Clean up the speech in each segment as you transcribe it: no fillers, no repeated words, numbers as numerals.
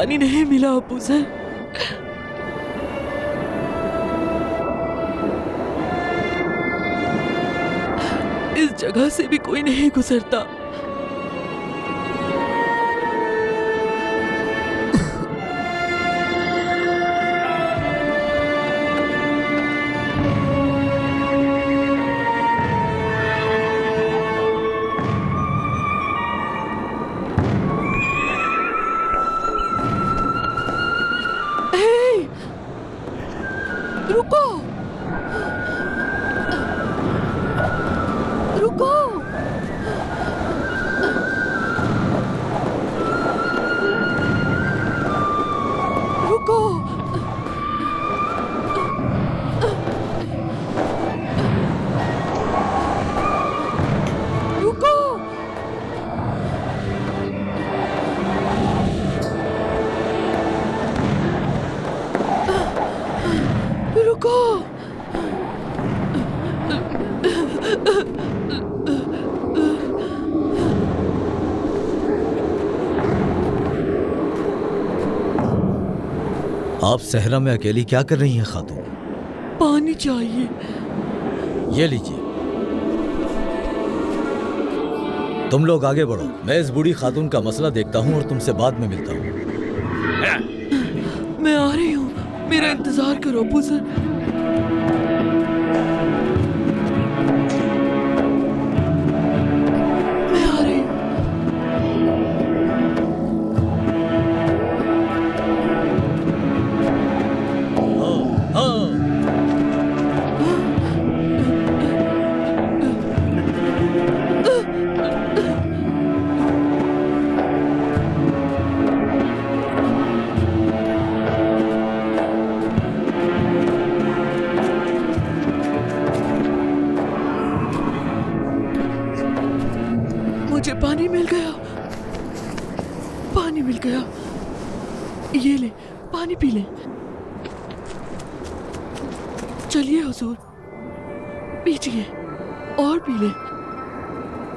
पानी नहीं मिला अबू सर। इस जगह से भी कोई नहीं गुजरता। रुको, रुको। रुको। रुको। रुको। आप सहरा में अकेली क्या कर रही हैं खातून? पानी चाहिए। ये लीजिए। तुम लोग आगे बढ़ो, मैं इस बूढ़ी खातून का मसला देखता हूँ और तुमसे बाद में मिलता हूँ। मैं आ रही हूँ, मेरा इंतजार करो अबू सर। मैं आ रही हूँ। मुझे पानी मिल गया, पानी मिल गया। ये ले, पानी पी ले। चलिए हुजूर, पीजिए और पी ले।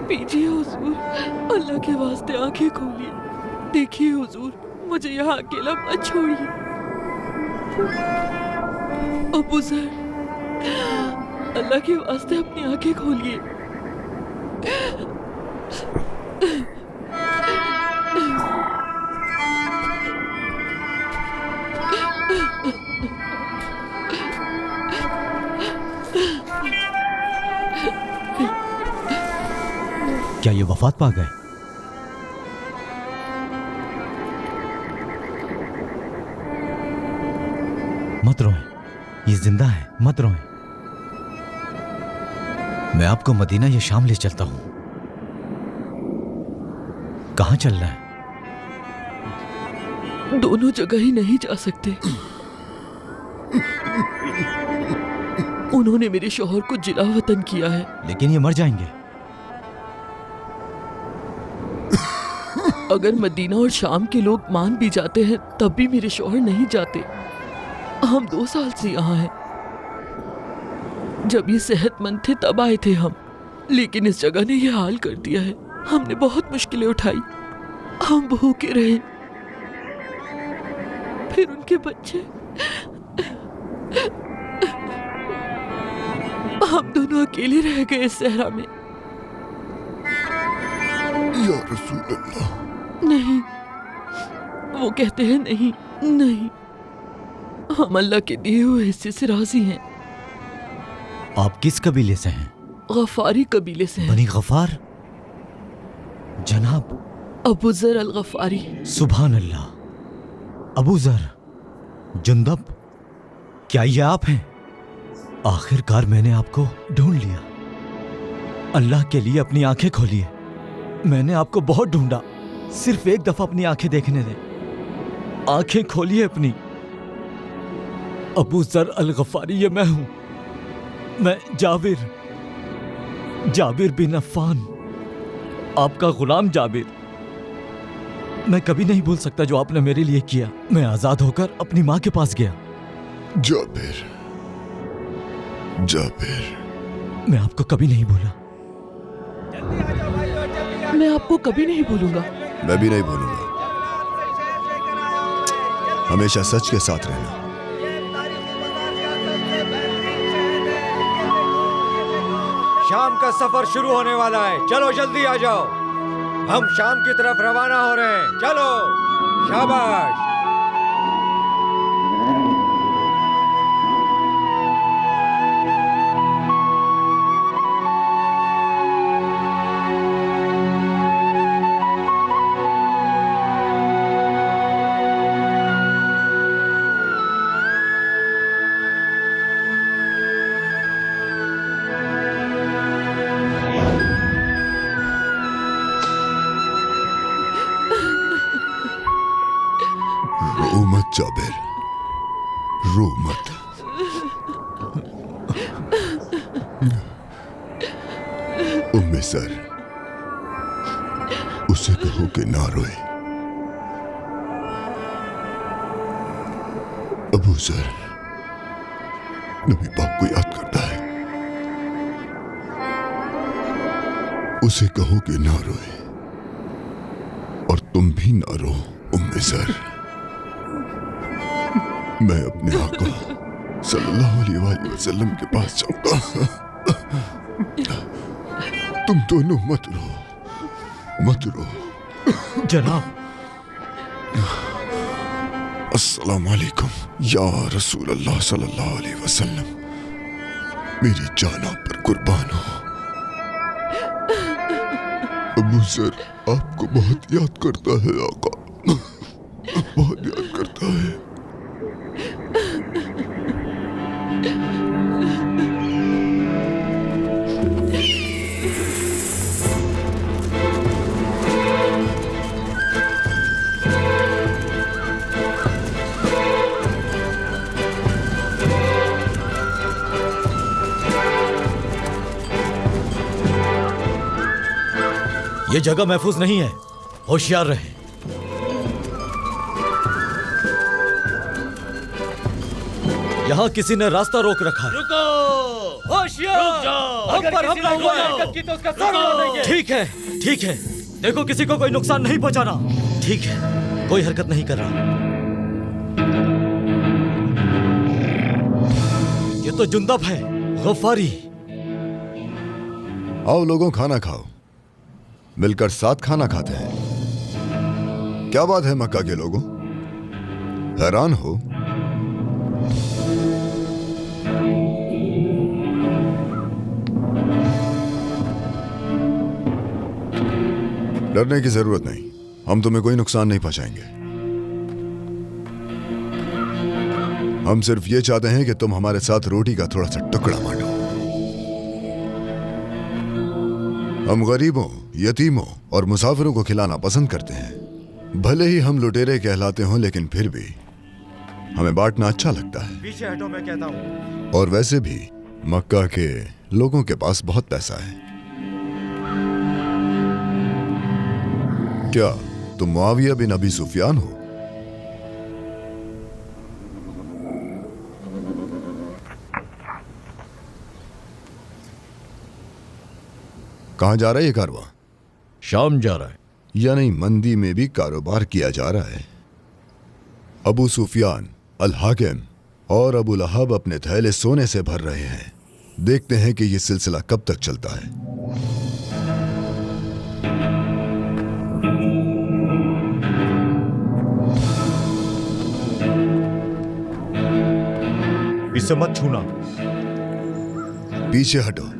पीजिए हुजूर, अल्लाह के वास्ते आंखें खोलिए। देखिए हुजूर, मुझे यहाँ अकेला मत छोड़िए। अबू सर, अल्लाह के वास्ते अपनी आंखें खोलिए। क्या ये वफात पा गए? मत रोएं, ये जिंदा है, मत रोएं। मैं आपको मदीना या शाम ले चलता हूं। कहां चल रहा है? दोनों जगह ही नहीं जा सकते। उन्होंने मेरे शौहर को जिला वतन किया है। लेकिन ये मर जाएंगे। अगर मदीना और शाम के लोग मान भी जाते हैं तब भी मेरे शौहर नहीं जाते। हम 2 साल से यहाँ हैं। जब ये सेहतमंद थे तब आए थे हम, लेकिन इस जगह ने ये हाल कर दिया है। हमने बहुत मुश्किलें उठाई, हम भूखे रहे, फिर उनके बच्चे, हम दोनों अकेले रह गए इस सहरा में। या रसूल अल्लाह। नहीं, वो कहते हैं नहीं, नहीं, हम अल्लाह के दिए हुए हिस्से से राजी हैं। आप किस कबीले से हैं? गफारी कबीले से हैं। बनी गफार? जनाब अबू जर अल गफारी। सुभान अल्लाह। अबू जर, जुंदब, क्या ये आप हैं? आखिरकार मैंने आपको ढूंढ लिया। अल्लाह के लिए अपनी आंखें खोलिए। मैंने आपको बहुत ढूंढा, सिर्फ एक दफा अपनी आंखें देखने दें। आंखें खोलिए अपनी। अबू जर अल गफारी, ये मैं हूं। मैं जाबिर, जाबिर बिन अफ़्फ़ान, आपका गुलाम जाबिर। मैं कभी नहीं भूल सकता जो आपने मेरे लिए किया। मैं आजाद होकर अपनी माँ के पास गया। जाबिर, जाबिर, मैं आपको कभी नहीं भूला। मैं आपको कभी नहीं भूलूंगा। मैं भी नहीं भूलूंगा। हमेशा सच के साथ रहना। शाम का सफर शुरू होने वाला है, चलो जल्दी आ जाओ। हम शाम की तरफ रवाना हो रहे हैं, चलो। शाबाश। रो मत जाबिर, रो मत। उम्मे सर, उसे कहो कि ना रोए। अबू सर नबी पाक को याद करता है, उसे कहो कि ना रोए। और तुम भी ना रो उम्मे सर। मैं अपने आका सल्लल्लाहु अलैहि वसल्लम के पास जाऊंगा। तुम दोनों मत रो, मत रो। जनाब। अस्सलाम वालेकुम या रसूल अल्लाह सल्लल्लाहु अलैहि वसल्लम। मेरी जान आप पर कुर्बान हो। अबू सर आपको बहुत याद करता है आका, बहुत याद करता है। ये जगह महफूज नहीं है, होशियार रहे। यहाँ किसी ने रास्ता रोक रखा है। रुको, होशियार, रुक जाओ। हम पर हमला हुआ है तो उसका सर फोड़ देंगे। ठीक है, ठीक है। देखो किसी को कोई नुकसान नहीं पहुंचाना। ठीक है, कोई हरकत नहीं कर रहा। ये तो जुंदब है, गफ्फारी। आओ लोगों, खाना खाओ। मिलकर साथ खाना खाते हैं। क्या बात है मक्का के लोगों, हैरान हो? डरने की जरूरत नहीं, हम तुम्हें कोई नुकसान नहीं पहुंचाएंगे। हम सिर्फ ये चाहते हैं कि तुम हमारे साथ रोटी का थोड़ा सा टुकड़ा बांटो। हम गरीबों, यतीमों और मुसाफिरों को खिलाना पसंद करते हैं। भले ही हम लुटेरे कहलाते हों, लेकिन फिर भी हमें बांटना अच्छा लगता है। पीछे हटो, मैं कहता हूँ। और वैसे भी मक्का के लोगों के पास बहुत पैसा है। क्या तुम मुआविया बिन अबी सुफियान हो? कहां जा रहा है ये कारवां? शाम जा रहा है। यानी मंदी में भी कारोबार किया जा रहा है। अबू सुफियान, अल हाकिम और अबू लहब अपने थैले सोने से भर रहे हैं। देखते हैं कि यह सिलसिला कब तक चलता है। इसे मत छूना। पीछे हटो।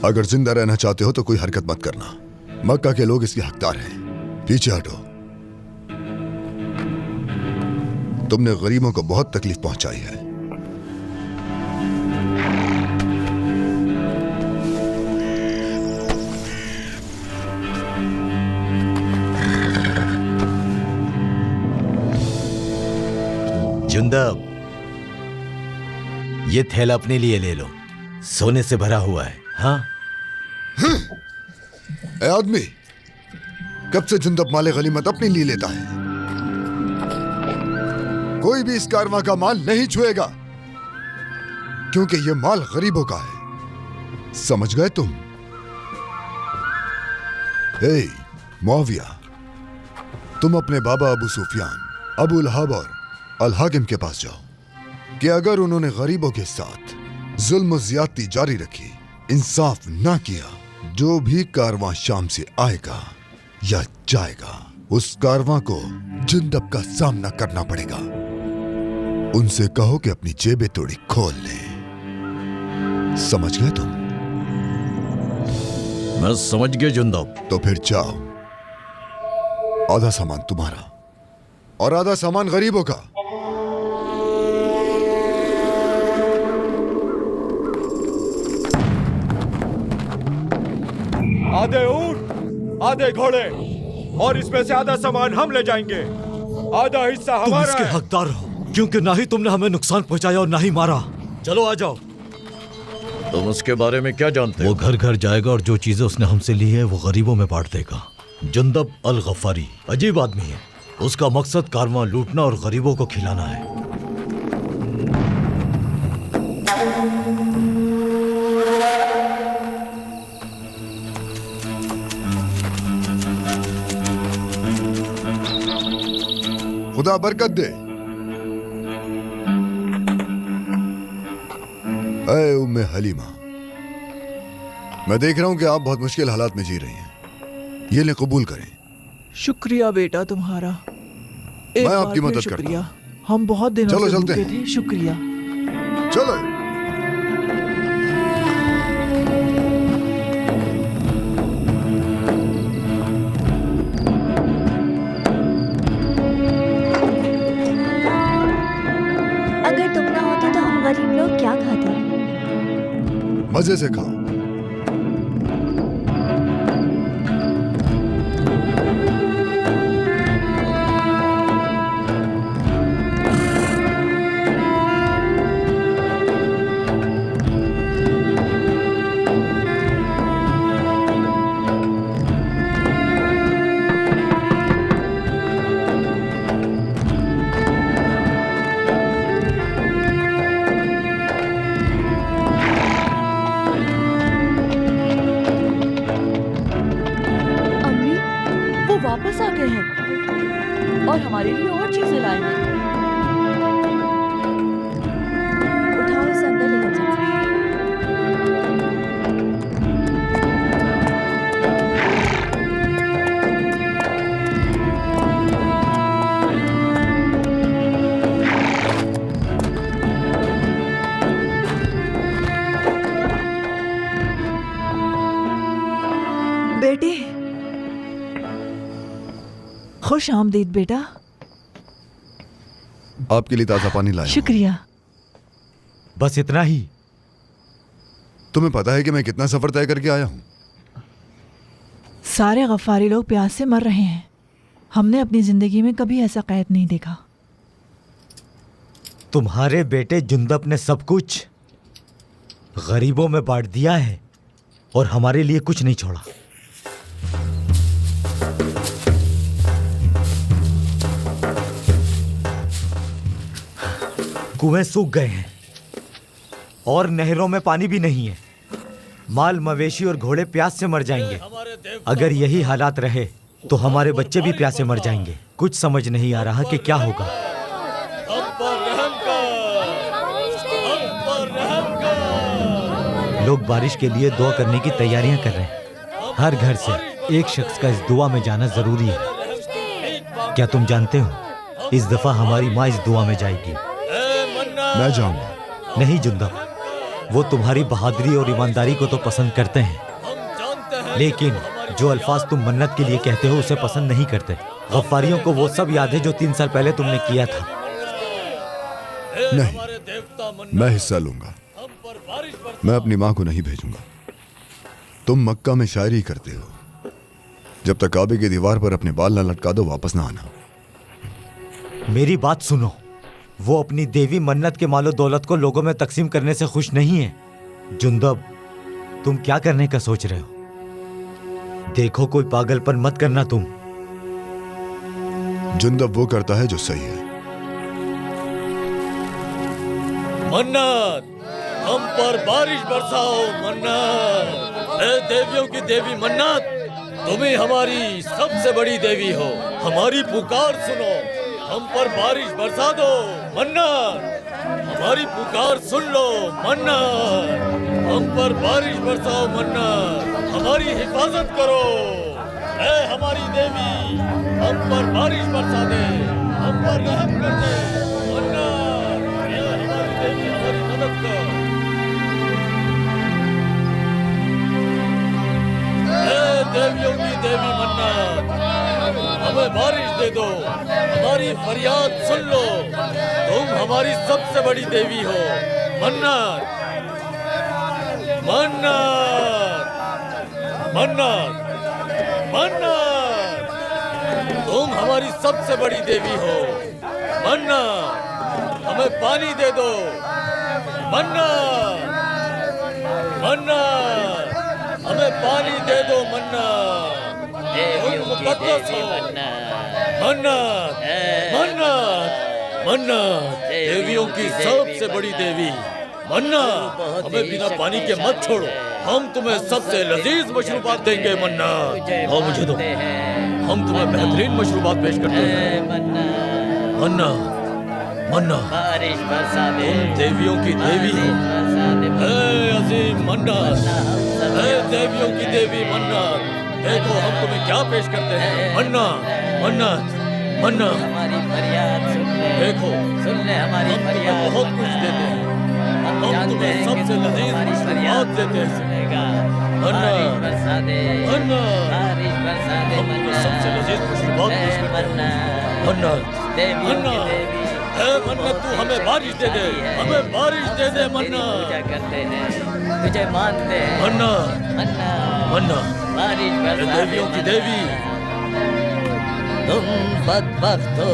अगर जिंदा रहना चाहते हो तो कोई हरकत मत करना। मक्का के लोग इसके हकदार हैं। पीछे हटो। तुमने गरीबों को बहुत तकलीफ पहुंचाई है। जुंदब, ये थैला अपने लिए ले लो, सोने से भरा हुआ है। हाँ? ए आदमी, कब से जुंदब माले गनीमत अपने लिए लेता है? कोई भी इस कारवां का माल नहीं छुएगा, क्योंकि यह माल गरीबों का है। समझ गए तुम? मुआविया, तुम अपने बाबा अबू सुफियान, अबू लहब और अल हाकिम के पास जाओ कि अगर उन्होंने गरीबों के साथ जुल्म और ज्यादती जारी रखी, इंसाफ ना किया, जो भी कारवां शाम से आएगा या जाएगा, उस कारवां को जुंदब का सामना करना पड़ेगा। उनसे कहो कि अपनी जेबें थोड़ी खोल ले। समझ गए तुम? मैं समझ गया जुंदब। तो फिर जाओ, आधा सामान तुम्हारा और आधा सामान गरीबों का। आधे ऊंट, आधे घोड़े, और इसमें से आधा सामान हम ले जाएंगे। आधा हिस्सा तुम हमारा इसके है। हकदार हो, क्योंकि ना ही तुमने हमें नुकसान पहुंचाया और ना ही मारा। चलो आ जाओ। तुम उसके बारे में क्या जानते वो हो? घर घर जाएगा और जो चीजें उसने हमसे ली है वो गरीबों में बांट देगा। जुंदब अल गफ्फारी अजीब आदमी है। उसका मकसद कारवां लूटना और गरीबों को खिलाना है। खुदा बरकत दे। ऐ उम्मे हलीमा, मैं देख रहा हूं कि आप बहुत मुश्किल हालात में जी रही हैं। ये ले, कबूल करें। शुक्रिया बेटा तुम्हारा। एक मैं बार आपकी फिर मदद करता शुक्रिया। हम बहुत दिनों चलो से चलते भूखे हैं। थे। शुक्रिया। चलो। अगर तुम ना होते तो हम गरीब लोग क्या खाते? मजे से खाओ। अम्मी, वो वापस आ गए हैं और हमारे लिए और चीजें लाए हैं। उठाओ इसे अंदर लेकर जाओ। बेटी, खुश आमदीद बेटा। आपके लिए ताजा पानी लाया हूं। शुक्रिया। बस इतना ही? तुम्हें पता है कि मैं कितना सफर तय करके आया हूं? सारे गफ्फारी लोग प्यास से मर रहे हैं। हमने अपनी जिंदगी में कभी ऐसा कैद नहीं देखा। तुम्हारे बेटे जुंदब ने सब कुछ गरीबों में बांट दिया है और हमारे लिए कुछ नहीं छोड़ा। कुएं सूख गए हैं और नहरों में पानी भी नहीं है। माल मवेशी और घोड़े प्यास से मर जाएंगे। अगर यही हालात रहे तो हमारे बच्चे भी प्यासे मर जाएंगे। कुछ समझ नहीं आ रहा कि क्या होगा। लोग बारिश के लिए दुआ करने की तैयारियां कर रहे हैं। हर घर से एक शख्स का इस दुआ में जाना जरूरी है। क्या तुम जानते हो, इस दफा हमारी माँ इस दुआ में जाएगी। मैं जाऊंगा। नहीं जुंदब, वो तुम्हारी बहादुरी और ईमानदारी को तो पसंद करते हैं, लेकिन जो अल्फाज तुम मन्नत के लिए कहते हो उसे पसंद नहीं करते। गफ्फारियों को वो सब याद है जो 3 साल पहले तुमने किया था। नहीं, मैं हिस्सा लूंगा। मैं अपनी मां को नहीं भेजूंगा। तुम मक्का में शायरी करते हो। जब तक काबे की दीवार पर अपने बाल न लटका दो, वापस ना आना। मेरी बात सुनो। वो अपनी देवी मन्नत के मालो दौलत को लोगों में तकसीम करने से खुश नहीं है। जुंदब, तुम क्या करने का सोच रहे हो? देखो, कोई पागलपन मत करना तुम। जुंदब वो करता है जो सही है। मन्नत, हम पर बारिश बरसाओ मन्नत। ए देवियों की देवी मन्नत, तुम ही हमारी सबसे बड़ी देवी हो। हमारी पुकार सुनो। हम पर बारिश बरसा दो मन्नत, हमारी पुकार सुन लो मन्नत, हम पर बारिश बरसाओ मन्नत, हमारी हिफाजत करो। ऐ हमारी देवी, हम पर बारिश बरसा दे, हम पर रहम कर दे मन्नत। ऐ हमारी देवी, हमारी मदद कर। ऐ देवियों की देवी मन्नत, हमें बारिश दे दो, हमारी फरियाद सुन लो। तुम हमारी सबसे बड़ी देवी हो मन्नत, मन्नत, मन्नत, मन्नत। तुम हमारी सबसे बड़ी देवी हो मन्नत, हमें पानी दे दो मन्नत, मन्नत, हमें पानी दे दो मन्नत। मुकद्दस हो मन्नत, मन्नत, मन्नत, देवियों की सबसे बड़ी देवी मन्नत, हमें बिना पानी के मत छोड़ो। हम तुम्हें सबसे लजीज मशरूबात देंगे मन्नत। और मुझे दो, हम तुम्हें बेहतरीन मशरूबात पेश करते हैं मन्नत, मन्नत। बारिश बरसा दे, तुम देवियों की देवी हो ऐ अजीम मन्नत, ऐ देवियों की देवी मन्नत। देखो हम तुम्हें क्या पेश करते हैं मन्नत, मन्नत, मन्नत। हमारी फरियाद सुन ले, देखो सुन ले हमारी हम तुम्हें फरियाद। बहुत कुछ देते हैं, हम हम जानते तुम्हें हैं कि सबसे तू लजीज हमारी फरियाद मशरूबात देते हैं सुनेगा। मन्नत, बारिश बरसा दे, मन्नत। बारिश बरसा दे हम तुम्हें सबसे लजीज मशरूबात पेश करते हैं मन्नत, देवियों की मन्नत। देवी, ऐ मन्नत तू हमें बारिश दे दे, हमें बारिश दे दे तेरी मन्नत, पूजा करते हैं, तुझे मानते हैं मन्नत, मन्नत। मन्नत। बारिश ऐ बरसा दे देवियों की मन्नत। देवी, तुम बदबख्त हो,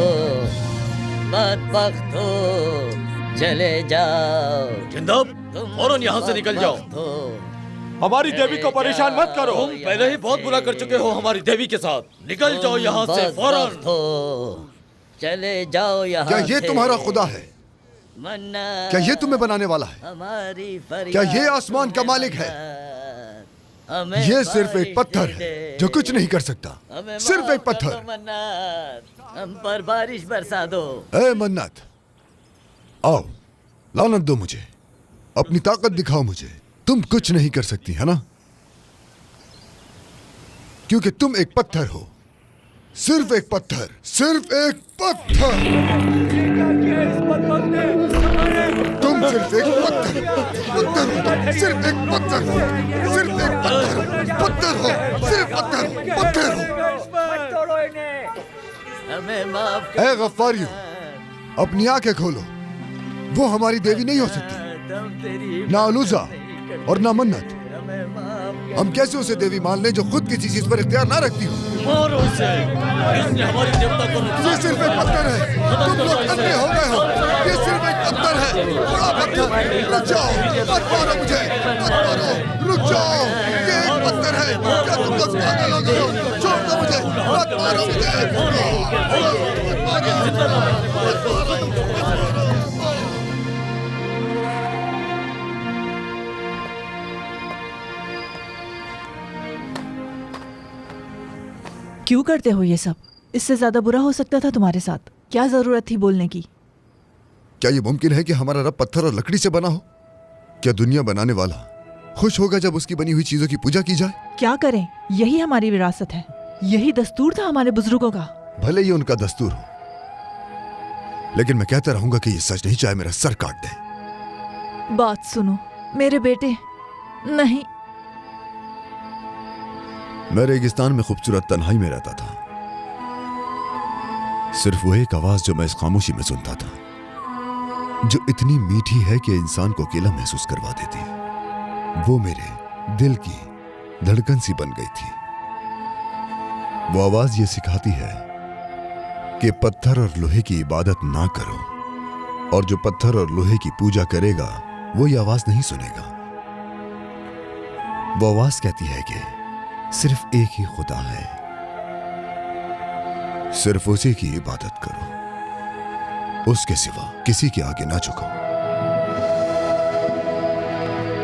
बदबख्त हो, चले जाओ। जिंदब तुम फौरन यहाँ से निकल जाओ। बदबख्त हो, हमारी देवी को परेशान मत करो। तुम पहले ही बहुत बुरा कर चुके हो हमारी देवी के साथ। निकल जाओ यहाँ से फौरन। बदबख्त हो, चले जाओ यहाँ क्या ये से। तुम्हारा खुदा है? मन्नत, क्या ये तुम्हें बनाने वाला है? हमारी फरियाद क्या ये आसमान का मालिक है? हमें ये सिर्फ एक बारिश पत्थर दे है दे। जो कुछ नहीं कर सकता। हमें सिर्फ माफ एक कर पत्थर। दो मन्नत, हम पर बारिश बरसा दो। ए मन्नत, आओ, लानत दो मुझे, अपनी ताकत दिखाओ मुझे। तुम कुछ नहीं कर सकती है ना, क्योंकि तुम एक पत्थर हो, सिर्फ एक पत्थर, सिर्फ एक पत्थर। तुम सिर्फ एक पत्थर, पत्थर हो तुम, सिर्फ एक पत्थर हो, सिर्फ एक पत्थर, पत्थर हो, सिर्फ पत्थर, पत्थर हो। हमें माफ कर ए गफ्फारियो, अपनी आंखें खोलो, वो हमारी देवी नहीं हो सकती, तुम तेरी ना अलूजा और ना मन्नत। हमें माफ हम कैसे उसे देवी मान लें जो खुद किसी चीज पर इख्तियार ना रखती हो? मारो इसे, इसने हमारी देवता को ये नुकसान सिर्फ एक पत्थर है, तुम लोग अंधे हो गए हो। ये सिर्फ एक पत्थर है, बड़ा पत्थर। रुक जाओ, मत मारो मुझे, मत मारो, रुक जाओ। ये एक पत्थर है, क्या तुम लोग पागल हो गए हो? छोड़ दो मुझे, मत मारो मुझे। क्यों करते हो ये सब? इससे ज्यादा बुरा हो सकता था तुम्हारे साथ। क्या जरूरत थी बोलने की? क्या ये मुमकिन है कि हमारा रब पत्थर और लकड़ी से बना हो? क्या दुनिया बनाने वाला खुश होगा जब उसकी बनी हुई चीजों की पूजा की जाए? क्या करें, यही हमारी विरासत है, यही दस्तूर था हमारे बुजुर्गों का। भले ही उनका दस्तूर हो, लेकिन मैं कहता रहूंगा कि ये सच नहीं, चाहे मेरा सर काट दे। बात सुनो मेरे बेटे। नहीं, मैं रेगिस्तान में खूबसूरत तन्हाई में रहता था। सिर्फ वो एक आवाज जो मैं इस खामोशी में सुनता था, जो इतनी मीठी है कि इंसान को अकेला महसूस करवा देती है। वो मेरे दिल की धड़कन सी बन गई थी। वो आवाज ये सिखाती है कि पत्थर और लोहे की इबादत ना करो, और जो पत्थर और लोहे की पूजा करेगा वो ये आवाज नहीं सुनेगा। वो आवाज कहती है कि सिर्फ एक ही खुदा है, सिर्फ उसी की इबादत करो, उसके सिवा किसी के आगे ना झुको।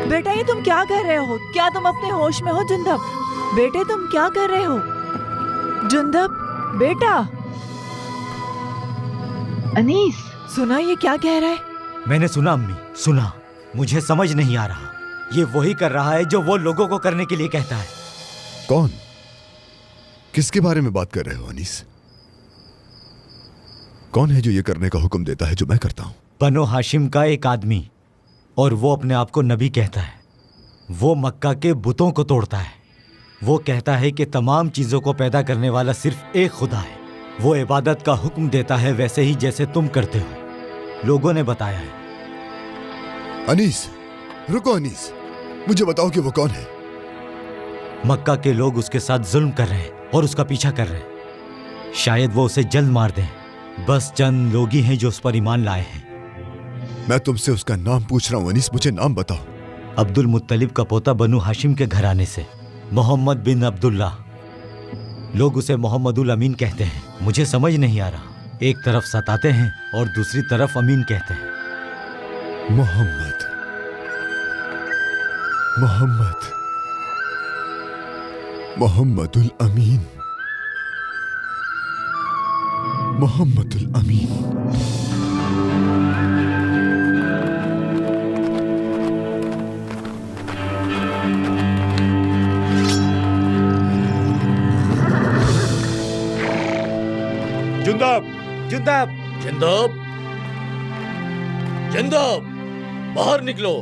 बेटा ये तुम क्या कर रहे हो? क्या तुम अपने होश में हो जुंदब? बेटे तुम क्या कर रहे हो? जुंदब बेटा, अनीस, सुना ये क्या कह रहा है? मैंने सुना अम्मी, सुना। मुझे समझ नहीं आ रहा। ये वही कर रहा है जो वो लोगों को करने के लिए कहता है। कौन? किसके बारे में बात कर रहे हो अनीस? कौन है जो ये करने का हुक्म देता है जो मैं करता हूं? बनो हाशिम का एक आदमी, और वो अपने आप को नबी कहता है। वो मक्का के बुतों को तोड़ता है। वो कहता है कि तमाम चीजों को पैदा करने वाला सिर्फ एक खुदा है। वो इबादत का हुक्म देता है वैसे ही जैसे तुम करते हो। लोगों ने बताया है। अनीस, रुको अनीस, मुझे बताओ कि वो कौन है? मक्का के लोग उसके साथ जुल्म कर रहे हैं और उसका पीछा कर रहे हैं। शायद वो उसे जल्द मार दें। बस चंद लोग ही हैं जो उस पर ईमान लाए हैं। मैं तुमसे उसका नाम पूछ रहा हूं अनीस, मुझे नाम बताओ। अब्दुल मुत्तलिब का पोता बनु हाशिम के घराने से, मोहम्मद बिन अब्दुल्ला। लोग उसे मोहम्मदुल अमीन कहते हैं। मुझे समझ नहीं आ रहा, एक तरफ सताते हैं और दूसरी तरफ अमीन कहते हैं। मोहम्मद, मोहम्मद, मोहम्मदुल अमीन, मोहम्मदुल अमीन। जुंदब, जुंदब, जिंदब, जिंदब, बाहर निकलो।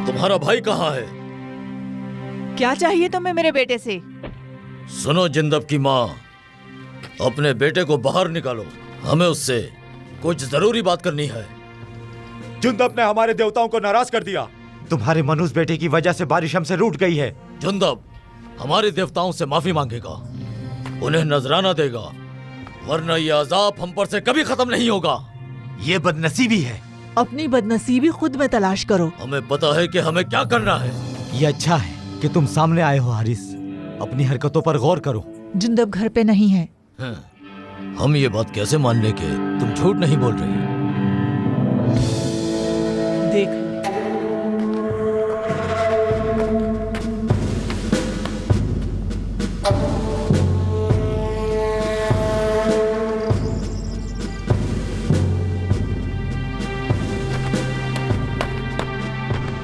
तुम्हारा भाई कहाँ है? क्या चाहिए तुम्हें मेरे बेटे से? सुनो जिंदब की माँ, अपने बेटे को बाहर निकालो। हमें उससे कुछ जरूरी बात करनी है। जुंदब ने हमारे देवताओं को नाराज कर दिया। तुम्हारे मनुष्य बेटे की वजह से बारिश हमसे रूठ गई है। जुंदब हमारे देवताओं से माफी मांगेगा, उन्हें नजराना देगा, वरना ये अजाब हम पर से कभी खत्म नहीं होगा। ये बदनसीबी है। अपनी बदनसीबी खुद में तलाश करो। हमें पता है कि हमें क्या करना है। ये अच्छा है कि तुम सामने आए हो हारिस। अपनी हरकतों पर गौर करो। जिंदब घर पे नहीं है। हम ये बात कैसे मान लें कि तुम झूठ नहीं बोल रही? देख,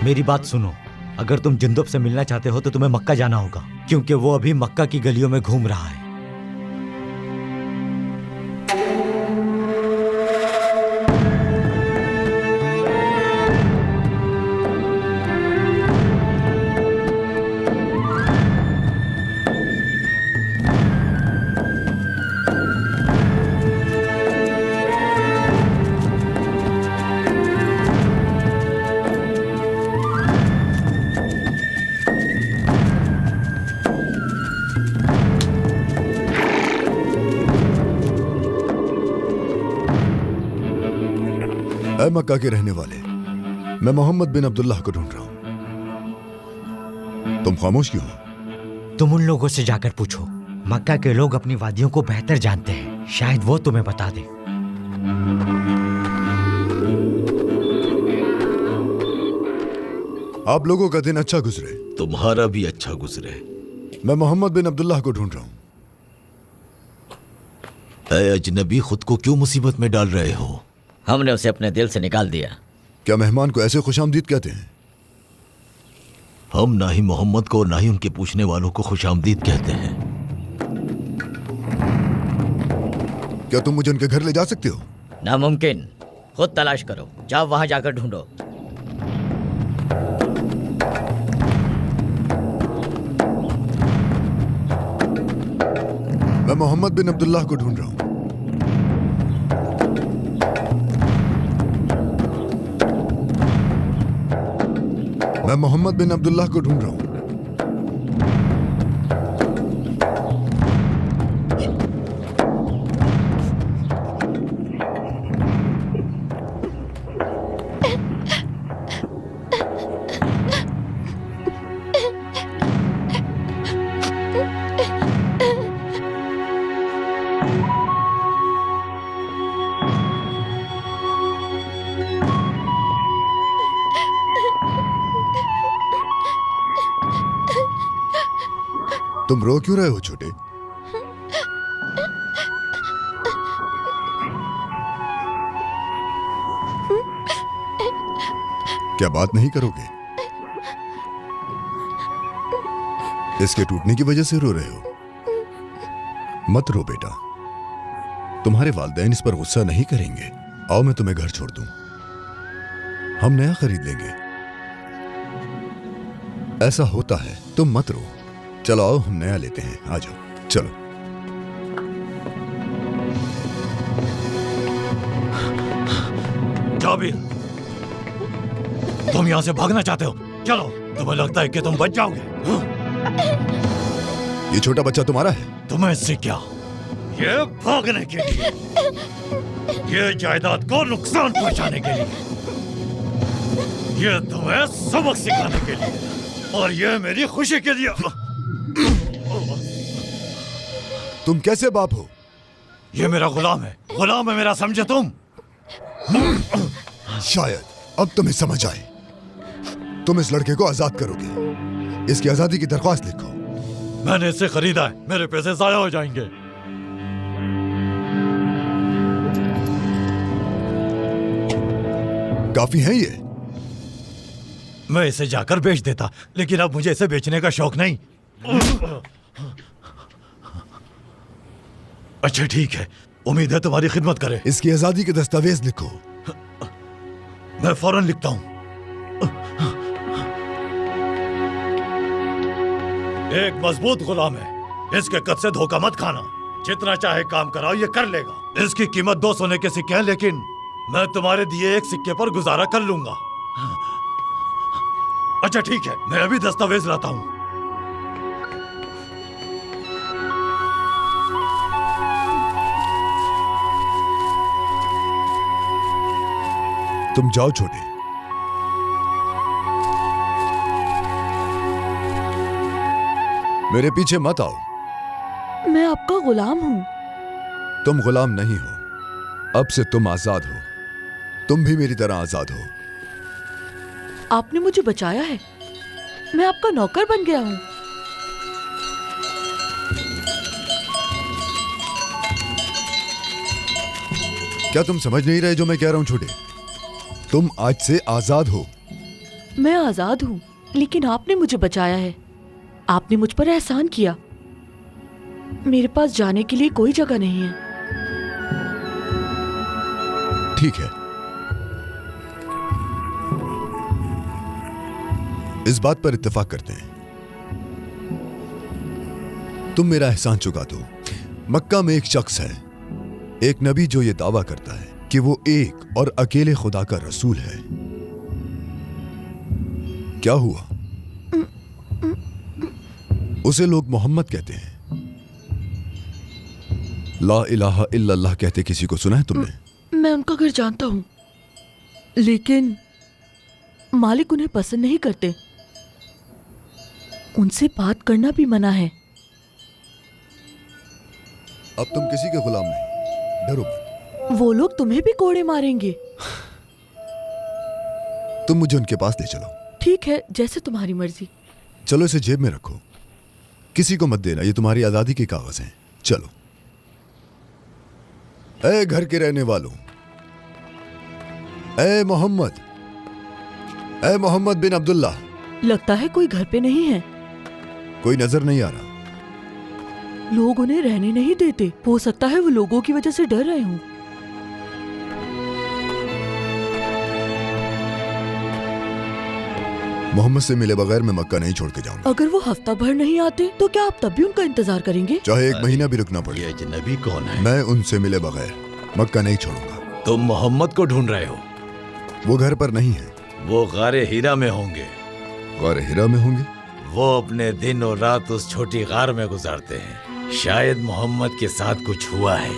मेरी बात सुनो। अगर तुम जुंदब से मिलना चाहते हो तो तुम्हें मक्का जाना होगा, क्योंकि वो अभी मक्का की गलियों में घूम रहा है। ऐ मक्का के रहने वाले, मैं मोहम्मद बिन अब्दुल्लाह को ढूंढ रहा हूं। तुम खामोश क्यों हो? तुम उन लोगों से जाकर पूछो। मक्का के लोग अपनी वादियों को बेहतर जानते हैं, शायद वो तुम्हें बता दें। आप लोगों का दिन अच्छा गुजरे। तुम्हारा भी अच्छा गुजरे। मैं मोहम्मद बिन अब्दुल्लाह को ढूंढ रहा हूं। ऐ अजनबी, खुद को क्यों मुसीबत में डाल रहे हो? हमने उसे अपने दिल से निकाल दिया। क्या मेहमान को ऐसे खुशामदीद कहते हैं? हम ना ही मोहम्मद को और ना ही उनके पूछने वालों को खुशामदीद कहते हैं। क्या तुम मुझे उनके घर ले जा सकते हो? नामुमकिन। खुद तलाश करो, जाओ वहां जाकर ढूंढो। मैं मोहम्मद बिन अब्दुल्लाह को ढूंढ रहा हूं। मैं मोहम्मद बिन अब्दुल्लाह को ढूंढ रहा हूं। तुम रो क्यों रहे हो छोटे? क्या बात नहीं करोगे? इसके टूटने की वजह से रो रहे हो? मत रो बेटा, तुम्हारे वालिदैन इस पर गुस्सा नहीं करेंगे। आओ मैं तुम्हें घर छोड़ दूं, हम नया खरीद लेंगे। ऐसा होता है, तुम मत रो। चलो आओ हम नया लेते हैं, आ जाओ चलो। जाबिर, तुम यहां से भागना चाहते हो? चलो, तुम्हें लगता है कि तुम बच जाओगे? ये छोटा बच्चा तुम्हारा है? तुम्हें इससे क्या? ये भागने के लिए, ये जायदाद को नुकसान पहुंचाने के लिए, ये तुम्हें सबक सिखाने के लिए, और ये मेरी खुशी के लिए। तुम कैसे बाप हो? ये मेरा गुलाम है, गुलाम है मेरा, समझे तुम? शायद अब तुम्हें समझ आए। तुम इस लड़के को आजाद करोगे, इसकी आजादी की दरख्वास्त लिखो। मैंने इसे खरीदा है, मेरे पैसे जाया हो जाएंगे। काफी है ये? मैं इसे जाकर बेच देता, लेकिन अब मुझे इसे बेचने का शौक नहीं। अच्छा ठीक है, उम्मीद है तुम्हारी खिदमत करे। इसकी आजादी के दस्तावेज लिखो। मैं फौरन लिखता हूं। एक मजबूत गुलाम है, इसके कद से धोखा मत खाना। जितना चाहे काम कराओ, ये कर लेगा। इसकी कीमत 2 सोने के सिक्के हैं, लेकिन मैं तुम्हारे दिए एक सिक्के पर गुजारा कर लूंगा। अच्छा ठीक है, मैं अभी दस्तावेज लाता हूं। तुम जाओ छोटे। मेरे पीछे मत आओ। मैं आपका गुलाम हूँ। तुम गुलाम नहीं हो, अब से तुम आजाद हो। तुम भी मेरी तरह आजाद हो। आपने मुझे बचाया है, मैं आपका नौकर बन गया हूँ। क्या तुम समझ नहीं रहे जो मैं कह रहा हूं छोटे? तुम आज से आजाद हो। मैं आजाद हूँ, लेकिन आपने मुझे बचाया है। आपने मुझ पर एहसान किया। मेरे पास जाने के लिए कोई जगह नहीं है। ठीक है, इस बात पर इत्तेफाक करते हैं। तुम मेरा एहसान चुका दो। मक्का में एक शख्स है, एक नबी, जो ये दावा करता है कि वो एक और अकेले खुदा का रसूल है। क्या हुआ? उसे लोग मोहम्मद कहते हैं। ला इलाहा इल्लल्लाह कहते किसी को सुना है तुमने? मैं उनका घर जानता हूँ, लेकिन मालिक उन्हें पसंद नहीं करते। उनसे बात करना भी मना है। अब तुम किसी के गुलाम नहीं, डरो मत। वो लोग तुम्हें भी कोड़े मारेंगे। तुम मुझे उनके पास ले चलो। ठीक है, जैसे तुम्हारी मर्जी। चलो इसे जेब में रखो, किसी को मत देना, ये तुम्हारी आजादी के कागज हैं। चलो। ए घर के रहने वालों, ए मोहम्मद बिन अब्दुल्ला। लगता है कोई घर पे नहीं है। कोई नजर नहीं आ रहा। लोग उन्हें रहने नहीं देते। हो सकता है वो लोगों की वजह से डर रहे हों। मोहम्मद से मिले बगैर मैं मक्का नहीं छोड़ के जाऊंगा। अगर वो हफ्ता भर नहीं आते तो क्या आप तब भी उनका इंतजार करेंगे? चाहे 1 महीना भी रुकना पड़े, ये अजनबी कौन है? मैं उनसे मिले बगैर मक्का नहीं छोड़ूंगा। तुम मोहम्मद को ढूंढ रहे हो? वो घर पर नहीं है। वो गारे हीरा में होंगे। गारे हिरा में होंगे? वो अपने दिन और रात उस छोटी गार में गुजारते हैं। शायद मोहम्मद के साथ कुछ हुआ है।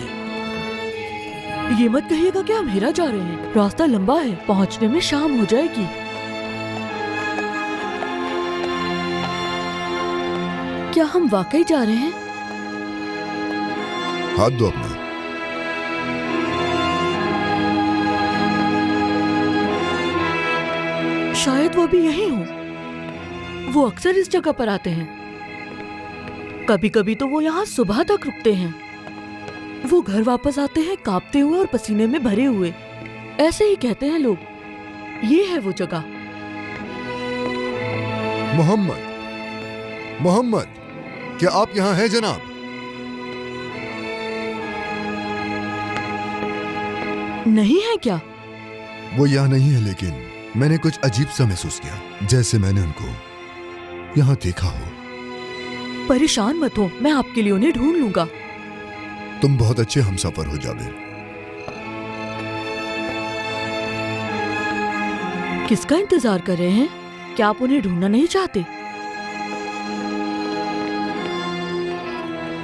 ये मत कहिएगा कि हम हिरा जा रहे हैं। रास्ता लंबा है, पहुंचने में शाम हो जाएगी। क्या हम वाकई जा रहे हैं? हाथ दो अपना। शायद वो भी यही हो। वो अक्सर इस जगह पर आते हैं। कभी कभी तो वो यहाँ सुबह तक रुकते हैं। वो घर वापस आते हैं कांपते हुए और पसीने में भरे हुए। ऐसे ही कहते हैं लोग। ये है वो जगह। मोहम्मद, मोहम्मद, क्या आप यहाँ हैं जनाब? नहीं है क्या? वो यहाँ नहीं है, लेकिन मैंने कुछ अजीब सा महसूस किया, जैसे मैंने उनको यहाँ देखा हो। परेशान मत हो, मैं आपके लिए उन्हें ढूंढ लूंगा। तुम बहुत अच्छे हमसफर हो जाबिर। किसका इंतजार कर रहे हैं? क्या आप उन्हें ढूंढना नहीं चाहते?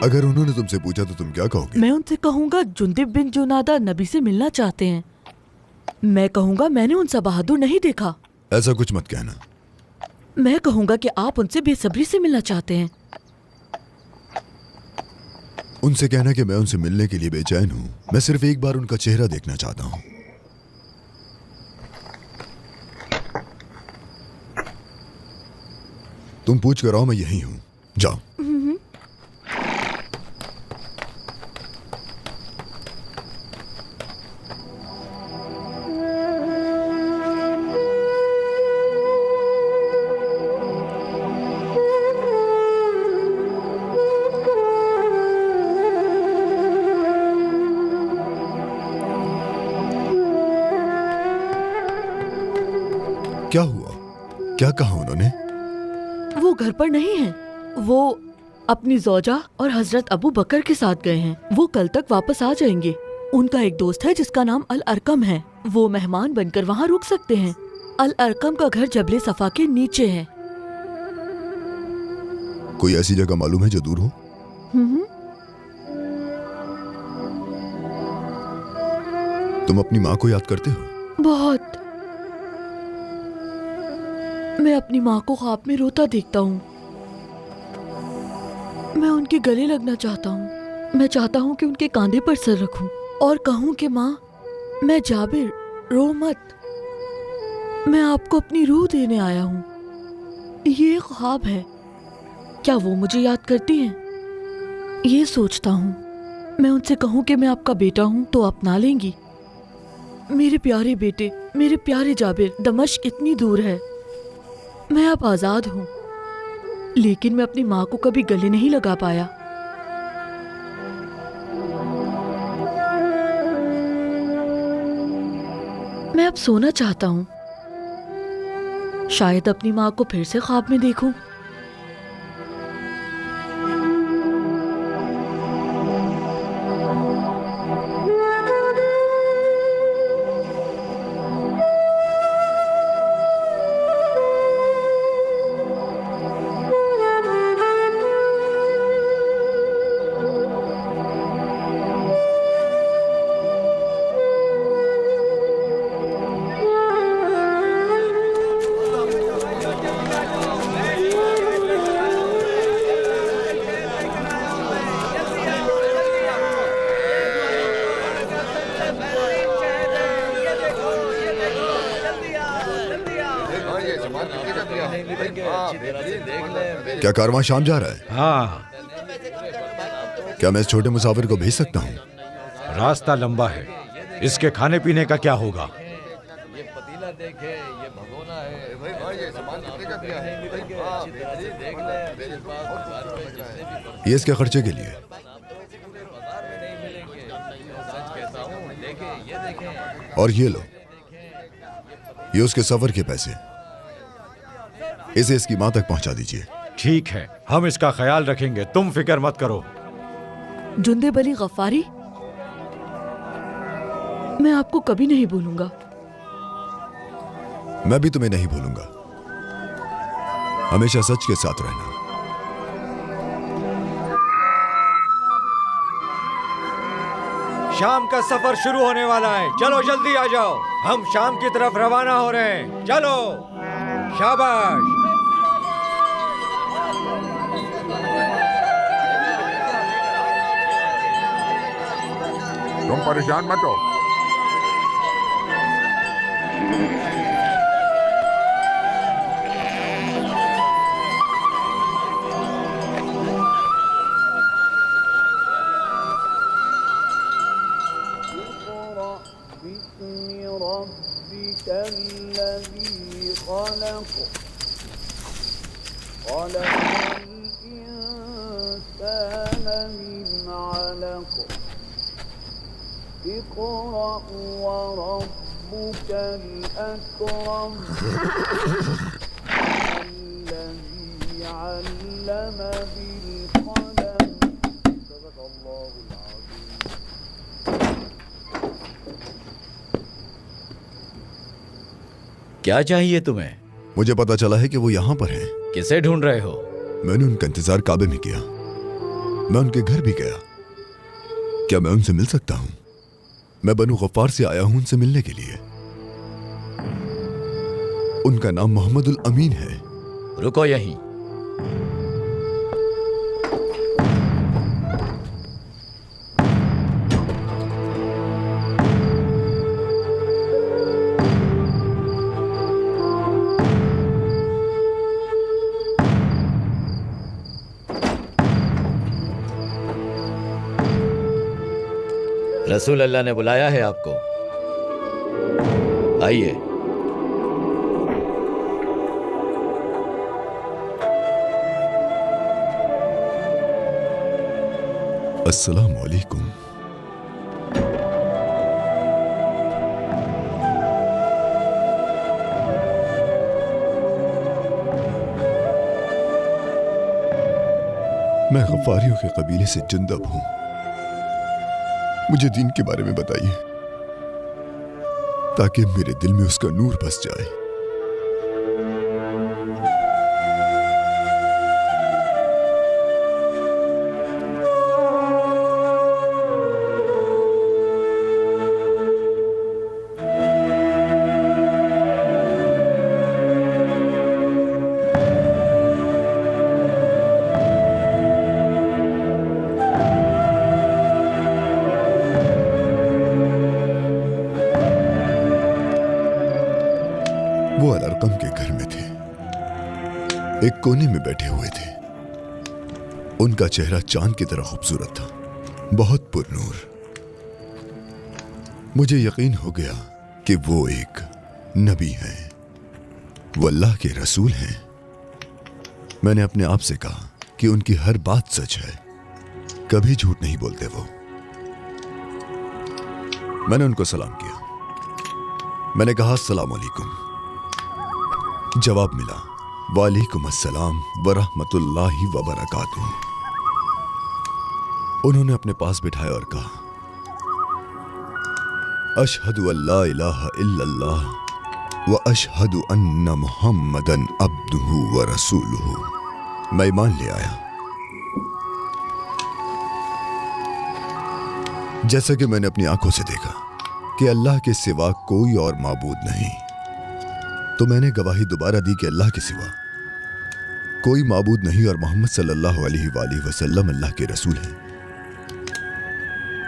अगर उन्होंने तुमसे पूछा तो तुम क्या कहोगे? मैं उनसे कहूंगा जुंदिब बिन जुनादा नबी से मिलना चाहते हैं। मैं कहूंगा मैंने उनसा बहादुर नहीं देखा। ऐसा कुछ मत कहना। मैं कहूंगा कि आप उनसे बेसब्री से मिलना चाहते हैं। उनसे कहना कि मैं उनसे मिलने के लिए बेचैन हूं। मैं सिर्फ एक बार उनका चेहरा देखना चाहता हूं। तुम पूछ कर आओ, मैं यही हूं। जाओ। क्या हुआ? क्या कहा उन्होंने? वो घर पर नहीं है। वो अपनी जोजा और हजरत अबू बकर के साथ गए हैं। वो कल तक वापस आ जाएंगे। उनका एक दोस्त है जिसका नाम अल अरकम है। वो मेहमान बनकर वहाँ रुक सकते हैं। अल अरकम का घर जबले सफा के नीचे है। कोई ऐसी जगह मालूम है जो दूर हो? तुम अपनी माँ को याद करते हो? बहुत। मैं अपनी माँ को ख्वाब में रोता देखता हूँ। मैं उनके गले लगना चाहता हूँ। मैं चाहता हूँ कि उनके कांधे पर सर रखूं और कहूँ कि माँ, मैं जाबिर, रो मत। मैं आपको अपनी रूह देने आया हूँ। ये ख्वाब है। क्या वो मुझे याद करती हैं? ये सोचता हूँ। मैं उनसे कहूँ कि मैं आपका बेटा हूँ तो अपना लेंगी। मेरे प्यारे बेटे, मेरे प्यारे जाबिर, दमिश्क इतनी दूर है। मैं अब आजाद हूँ, लेकिन मैं अपनी माँ को कभी गले नहीं लगा पाया। मैं अब सोना चाहता हूँ। शायद अपनी माँ को फिर से ख्वाब में देखूं। क्या कारवां शाम जा रहा है? हाँ, क्या मैं इस छोटे मुसाफिर को भेज सकता हूँ? रास्ता लंबा है। इसके खाने पीने का क्या होगा? ये इसके खर्चे के लिए। और ये लो, ये उसके सफर के पैसे। इसे इसकी मां तक पहुंचा दीजिए। ठीक है, हम इसका ख्याल रखेंगे, तुम फिक्र मत करो। जुंदेब अली गफ्फारी, मैं आपको कभी नहीं भूलूंगा। मैं भी तुम्हें नहीं भूलूंगा। हमेशा सच के साथ रहना। शाम का सफर शुरू होने वाला है। चलो जल्दी आ जाओ, हम शाम की तरफ रवाना हो रहे हैं। चलो, शाबाश। तुम परेशान मत हो। क्या चाहिए तुम्हें? मुझे पता चला है कि वो यहाँ पर हैं। किसे ढूंढ रहे हो? मैंने उनका इंतजार काबे में किया, मैं उनके घर भी गया। क्या मैं उनसे मिल सकता हूँ? मैं बनु गफ्फार से आया हूं उनसे मिलने के लिए। उनका नाम मोहम्मदुल अमीन है। रुको यहीं। रसूल अल्लाह ने बुलाया है आपको, आइए। अस्सलाम वालेकुम। मैं गफ्फारियों के कबीले से जुंदब हूं। मुझे दीन के बारे में बताइए ताकि मेरे दिल में उसका नूर बस जाए। वो अलअरकम के घर में थे, एक कोने में बैठे हुए थे। उनका चेहरा चांद की तरह खूबसूरत था, बहुत पुरनूर। मुझे यकीन हो गया कि वो एक नबी हैं, वो अल्लाह के रसूल हैं। मैंने अपने आप से कहा कि उनकी हर बात सच है, कभी झूठ नहीं बोलते वो। मैंने उनको सलाम किया। मैंने कहा अस्सलाम वालेकुम। जवाब मिला वालेकुम अस्सलाम वरहमतुल्लाहि वबरकातुहू। उन्होंने अपने पास बिठाया और कहा अशहदु अल्ला इलाहा इल्लल्लाह व अशहदु अन्ना मुहम्मदन अब्दुहु व रसूलुहु। मैं ईमान ले आया। जैसा कि मैंने अपनी आंखों से देखा कि अल्लाह के सिवा कोई और माबूद नहीं, तो मैंने गवाही दोबारा दी कि अल्लाह के सिवा कोई माबूद नहीं और मोहम्मद सल्लल्लाहु अलैहि वसल्लम अल्लाह के रसूल हैं।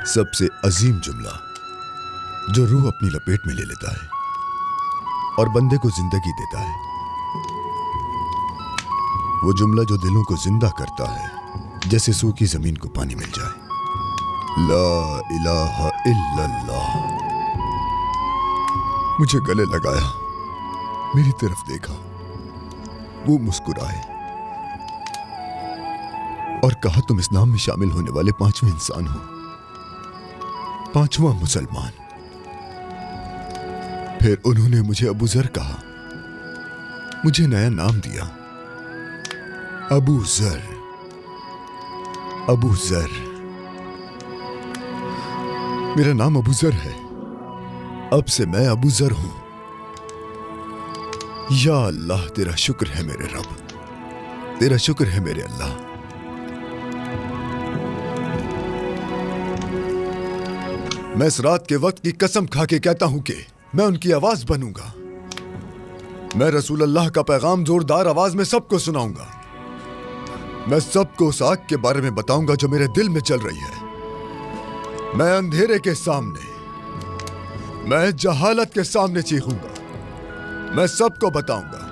सबसे अजीम जुमला जो रूह अपनी लपेट में ले लेता है और बंदे को जिंदगी देता है, वो जुमला जो दिलों को जिंदा करता है जैसे सूखी जमीन को पानी मिल जाए। ला इलाहा इल्लल्लाह। मुझे गले लगाया, मेरी तरफ देखा, वो मुस्कुराए और कहा तुम इस्लाम में शामिल होने वाले 5वें इंसान हो, 5वां मुसलमान। फिर उन्होंने मुझे अबू जर कहा, मुझे नया नाम दिया, अबू जर। अबू जर, मेरा नाम अबू जर है, अब से मैं अबू जर हूं। या अल्लाह, तेरा शुक्र है मेरे रब, तेरा शुक्र है मेरे अल्लाह। मैं इस रात के वक्त की कसम खा के कहता हूं कि मैं उनकी आवाज बनूंगा। मैं रसूल अल्लाह का पैगाम जोरदार आवाज में सबको सुनाऊंगा। मैं सबको उस आग के बारे में बताऊंगा जो मेरे दिल में चल रही है। मैं अंधेरे के सामने, मैं जहालत के सामने चीखूंगा। मैं सबको बताऊंगा,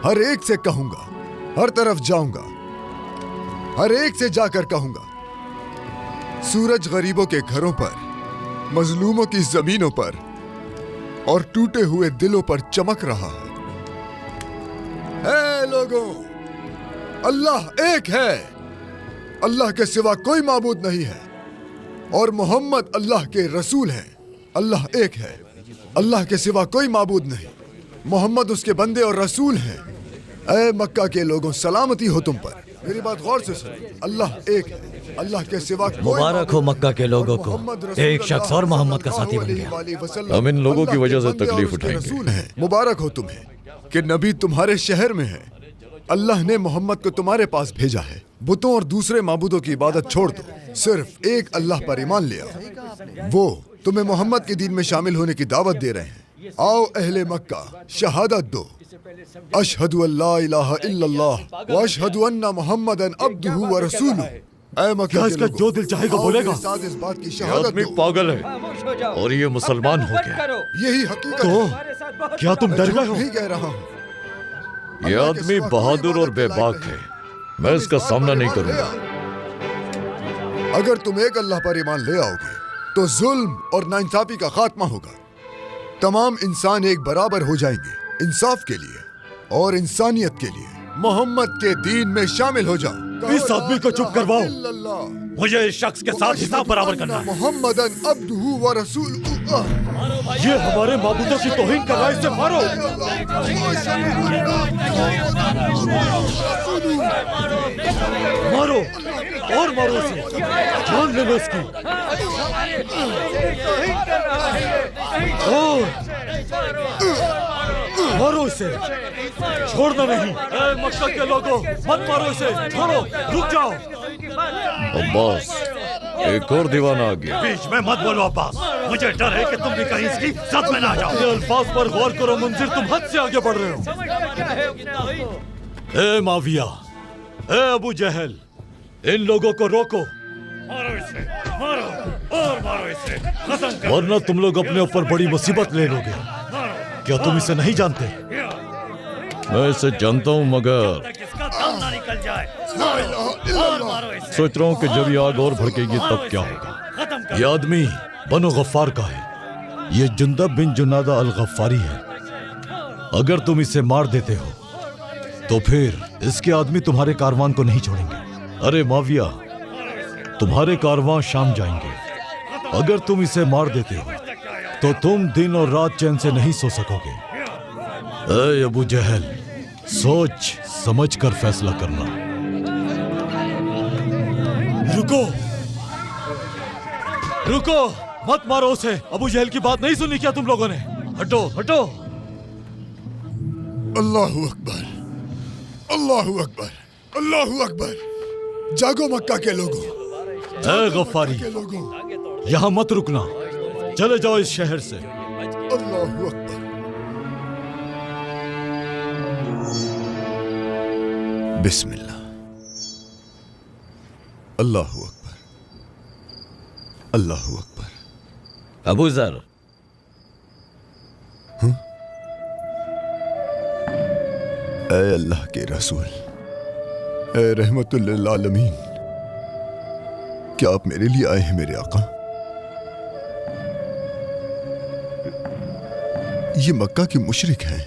हर एक से कहूंगा, हर तरफ जाऊंगा, हर एक से जाकर कहूंगा, सूरज गरीबों के घरों पर, मजलूमों की जमीनों पर और टूटे हुए दिलों पर चमक रहा है। लोगों, अल्लाह एक है, अल्लाह के सिवा कोई माबूद नहीं है और मोहम्मद अल्लाह के रसूल हैं। अल्लाह एक है, अल्लाह के सिवा कोई माबूद नहीं, मोहम्मद उसके बंदे और रसूल हैं। ऐ मक्का के लोगों, सलामती हो तुम पर। मेरी बात गौर से सुनो, अल्लाह एक है, अल्लाह के सिवा कोई मुबारक हो मक्का के लोगों को, मोहम्मद एक शख्स और मोहम्मद का साथी बन गया। गया। हम इन लोगों की वजह से तकलीफ उठाएंगे। रसूल हैं, मुबारक हो तुम्हें कि नबी तुम्हारे शहर में है। अल्लाह ने मोहम्मद को तुम्हारे पास भेजा है। बुतों और दूसरे माबूदों की इबादत छोड़ दो, सिर्फ एक अल्लाह पर ईमान ले आओ। वो तुम्हें मोहम्मद के दीन में शामिल होने की दावत दे रहे हैं। आओ अहले मक्का, शहादत दो, अशहदु अल्ला इलाहा इल्लल्लाह व अशहदु अन्ना मुहम्मदन अब्दुहु व रसूलुहु। ऐ मक्का के इसका लोगों, जो दिल चाहेगा आओ बोलेगा। मेरे साथ इस बात की ये शहादत आदमी दो। पागल है और ये मुसलमान हो गया। यही हकीकत तो है। क्या तुम डर मैं गए झूठ हो? नहीं कह रहा हूँ। ये आदमी बहादुर और बेबाक है, मैं इसका सामना नहीं करूंगा। अगर तुम एक अल्लाह पर ईमान ले आओगे तो जुल्म और नाइंसाफी का खात्मा होगा। तमाम इंसान एक बराबर हो जाएंगे इंसाफ के लिए और इंसानियत के लिए। मोहम्मद के दीन में शामिल हो जाओ। इस आदमी को चुप करवाओ। इल्लल्लाह मुझे इस शख्स के साथ हिसाब बराबर करना है। मोहम्मदन अब्दुहु व रसूलुहु। ये हमारे माबूदों की तौहीन कर रहा है, इसे मारो। मारो और मारो इसे, जान लेना इसकी। मारो इसे, छोड़ना नहीं। ऐ मक्का के लोगों, मत मारो इसे, छोड़ो, रुक जाओ। अब्बास, एक और दीवाना आ गया। बीच में मत बोलो अब्बास, मुझे डर है कि तुम भी कहीं इसकी जद में ना जाओ। ये अल्फाज पर गौर करो मुंजिर, तुम हद से आगे बढ़ रहे हो। ए माविया, ए अबू जहल, इन लोगों को रोको। मारो इसे, मारो और मारो इसे, खत्म करो, वरना तुम लोग अपने ऊपर बड़ी मुसीबत ले लोगे। क्या तुम इसे नहीं जानते? मैं इसे जानता हूँ, मगर इसका दम ना निकल जाए। सोच रहा हूँ कि जब ये आग और भड़केगी तब क्या होगा। ये आदमी बनो गफ्फार का है, ये जुंदब बिन जुनादा अल गफ्फारी है। अगर तुम इसे मार देते हो तो फिर इसके आदमी तुम्हारे कारवान को नहीं छोड़ेंगे। अरे माविया, तुम्हारे कारवां शाम जाएंगे। अगर तुम इसे मार देते हो तो तुम दिन और रात चैन से नहीं सो सकोगे। ऐ अबू जहल, सोच समझ कर फैसला करना। रुको, रुको, मत मारो उसे। अबू जहल की बात नहीं सुनी क्या तुम लोगों ने? हटो, हटो। अल्लाहु अकबर, अल्लाहु अकबर, अल्लाहु अकबर। जागो मक्का के लोगों, ऐ गफ्फारी, के लोगों, यहां मत रुकना, चले जाओ इस शहर से। अल्लाहु अकबर। बिस्मिल्लाह, अल्लाहु अकबर, अल्लाहु अकबर। अबू जर, ऐ अल्लाह के रसूल, ऐ रहमतुल लिल आलमीन, क्या आप मेरे लिए आए हैं मेरे आका? ये मक्का के मुशरिक हैं,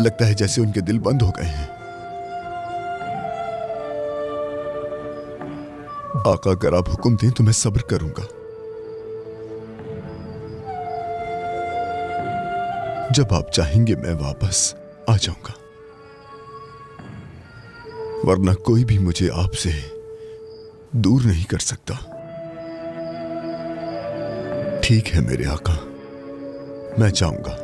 लगता है जैसे उनके दिल बंद हो गए हैं। आका, अगर आप हुक्म दें तो मैं सब्र करूंगा। जब आप चाहेंगे मैं वापस आ जाऊंगा, वरना कोई भी मुझे आपसे दूर नहीं कर सकता। ठीक है मेरे आका, मैं चाहूंगा।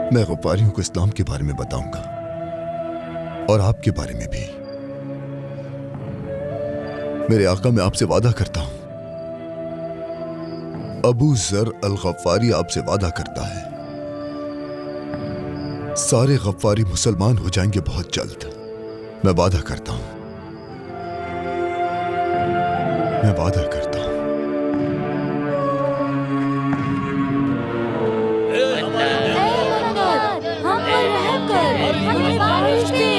मैं गफ्फारियों को इस्लाम के बारे में बताऊंगा और आपके बारे में भी। मेरे आका, मैं आपसे वादा करता हूं, अबू जर अल गफ्फारी आपसे वादा करता है, सारे गफ्फारी मुसलमान हो जाएंगे बहुत जल्द। मैं वादा करता हूं, मैं वादा करता हूं। हम पर रहम कर, हमें बारिश दे।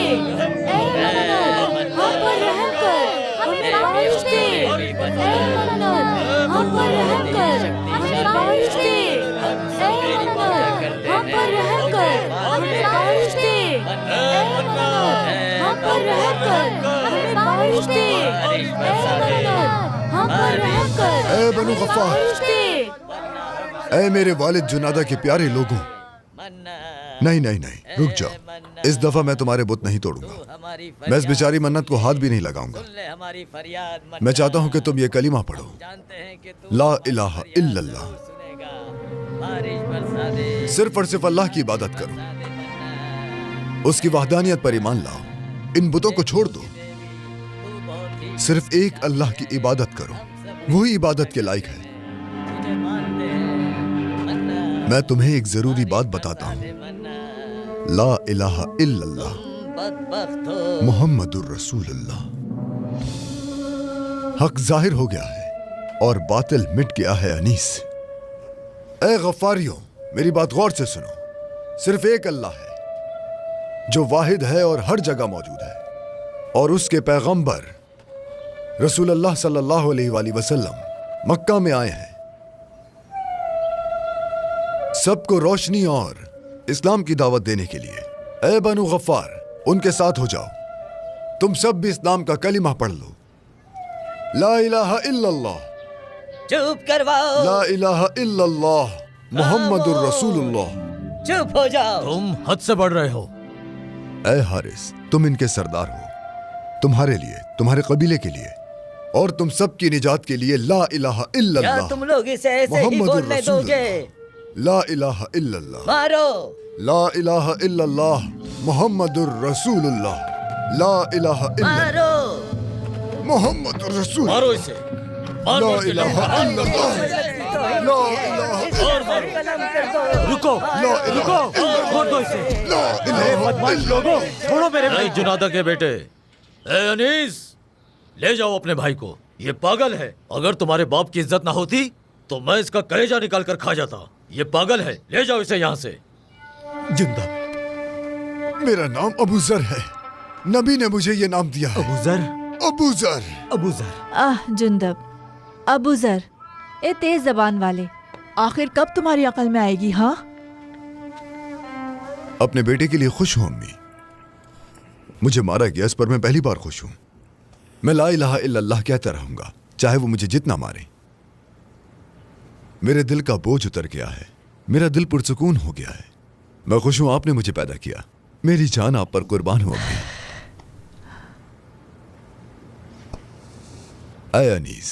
ऐ मन्नत, हम पर रहम कर, हमें बारिश दे। ऐ मन्नत, हम पर रहम कर, हमें बारिश दे। ऐ मन्नत, हम पर रहम कर, हमें बारिश दे। रहम कर, हमें बारिश दे। ए मन्नत, हम पर रहम कर, ए बनु हमें गफ्फार। बारिश दे। ऐ मेरे वालिद जुनादा के प्यारे लोगों, नहीं नहीं नहीं, रुक जाओ। इस दफा मैं तुम्हारे बुत नहीं तोड़ूंगा। मैं इस बेचारी मन्नत को हाथ भी नहीं लगाऊंगा। मैं चाहता हूं कि तुम ये कलीमा पढ़ो, ला इलाहा इल्लल्लाह। सिर्फ और सिर्फ अल्लाह की इबादत करो, उसकी वहदानियत पर ईमान लाओ, इन बुतों को छोड़ दो। सिर्फ एक अल्लाह की इबादत करो, वही इबादत के लायक है। मैं तुम्हें एक जरूरी बात बताता हूं, ला इलाहा इल्लल्लाह मुहम्मदुर रसूलुल्लाह। हक जाहिर हो गया है और बातिल मिट गया है अनीस। ए गफ्फारियों, मेरी बात गौर से सुनो। सिर्फ एक अल्लाह है जो वाहिद है और हर जगह मौजूद है, और उसके पैगंबर रसूलुल्लाह सल्लल्लाहु अलैहि वसल्लम मक्का में आए हैं सबको रोशनी और इस्लाम की दावत देने के लिए। ए बनु गफ्फार, उनके साथ हो जाओ। तुम सब भी इस्लाम का कलिमा पढ़ लो, ला इलाहा इल्लल्लाह। चुप करवाओ, ला इलाहा इल्लल्लाह मुहम्मदुर रसूलुल्लाह। चुप हो जाओ, तुम हद से बढ़ रहे हो। ए हारिस, तुम इनके सरदार हो। तुम्हारे लिए, तुम्हारे कबीले के लिए और तुम सब की निजात के लिए ला इलाहा क्या इल्लल्लाह तुम लोग इसे ऐसे ही बोलने दोगे? ला इलाहा इल्लल्लाह, मारो, ला इलाहा इल्लल्लाह मुहम्मदुर रसूलुल्लाह। ला इलाहा इल्लल्लाह मारो, मुहम्मदुर रसूल। मारो इसे, मारो ला इसके इलाहा इल्लल्लाह, ला इलाहा और मारो। रुको, रुको, छोड़ दो इसे। ला इलाहा इल्लल्लाह। छोड़ो मेरे भाई जुनादा के बेटे। ए अनीस, ले जाओ अपने भाई को, ये पागल है। अगर तुम्हारे बाप की इज्जत ना होती तो मैं इसका कलेजा निकाल कर खा जाता। ये पागल है, ले जाओ इसे यहाँ से। जिंदा, मेरा नाम अबू जर है। नबी ने मुझे ये नाम दिया है। अबू जर, अबू जर। अबू जर। आह जुंदब, अबू जर, ए तेज जबान वाले, आखिर कब तुम्हारी अकल में आएगी? हाँ, अपने बेटे के लिए खुश हूं अम्मी। मुझे मारा गया, इस पर मैं पहली बार खुश हूं। मैं ला इलाहा इल्लल्लाह कहता रहूंगा, चाहे वो मुझे जितना मारे। मेरे दिल का बोझ उतर गया है, मेरा दिल पुरसुकून हो गया है। मैं खुश हूं आपने मुझे पैदा किया। मेरी जान आप पर कुर्बान हो अम्मी। ऐ अनीस,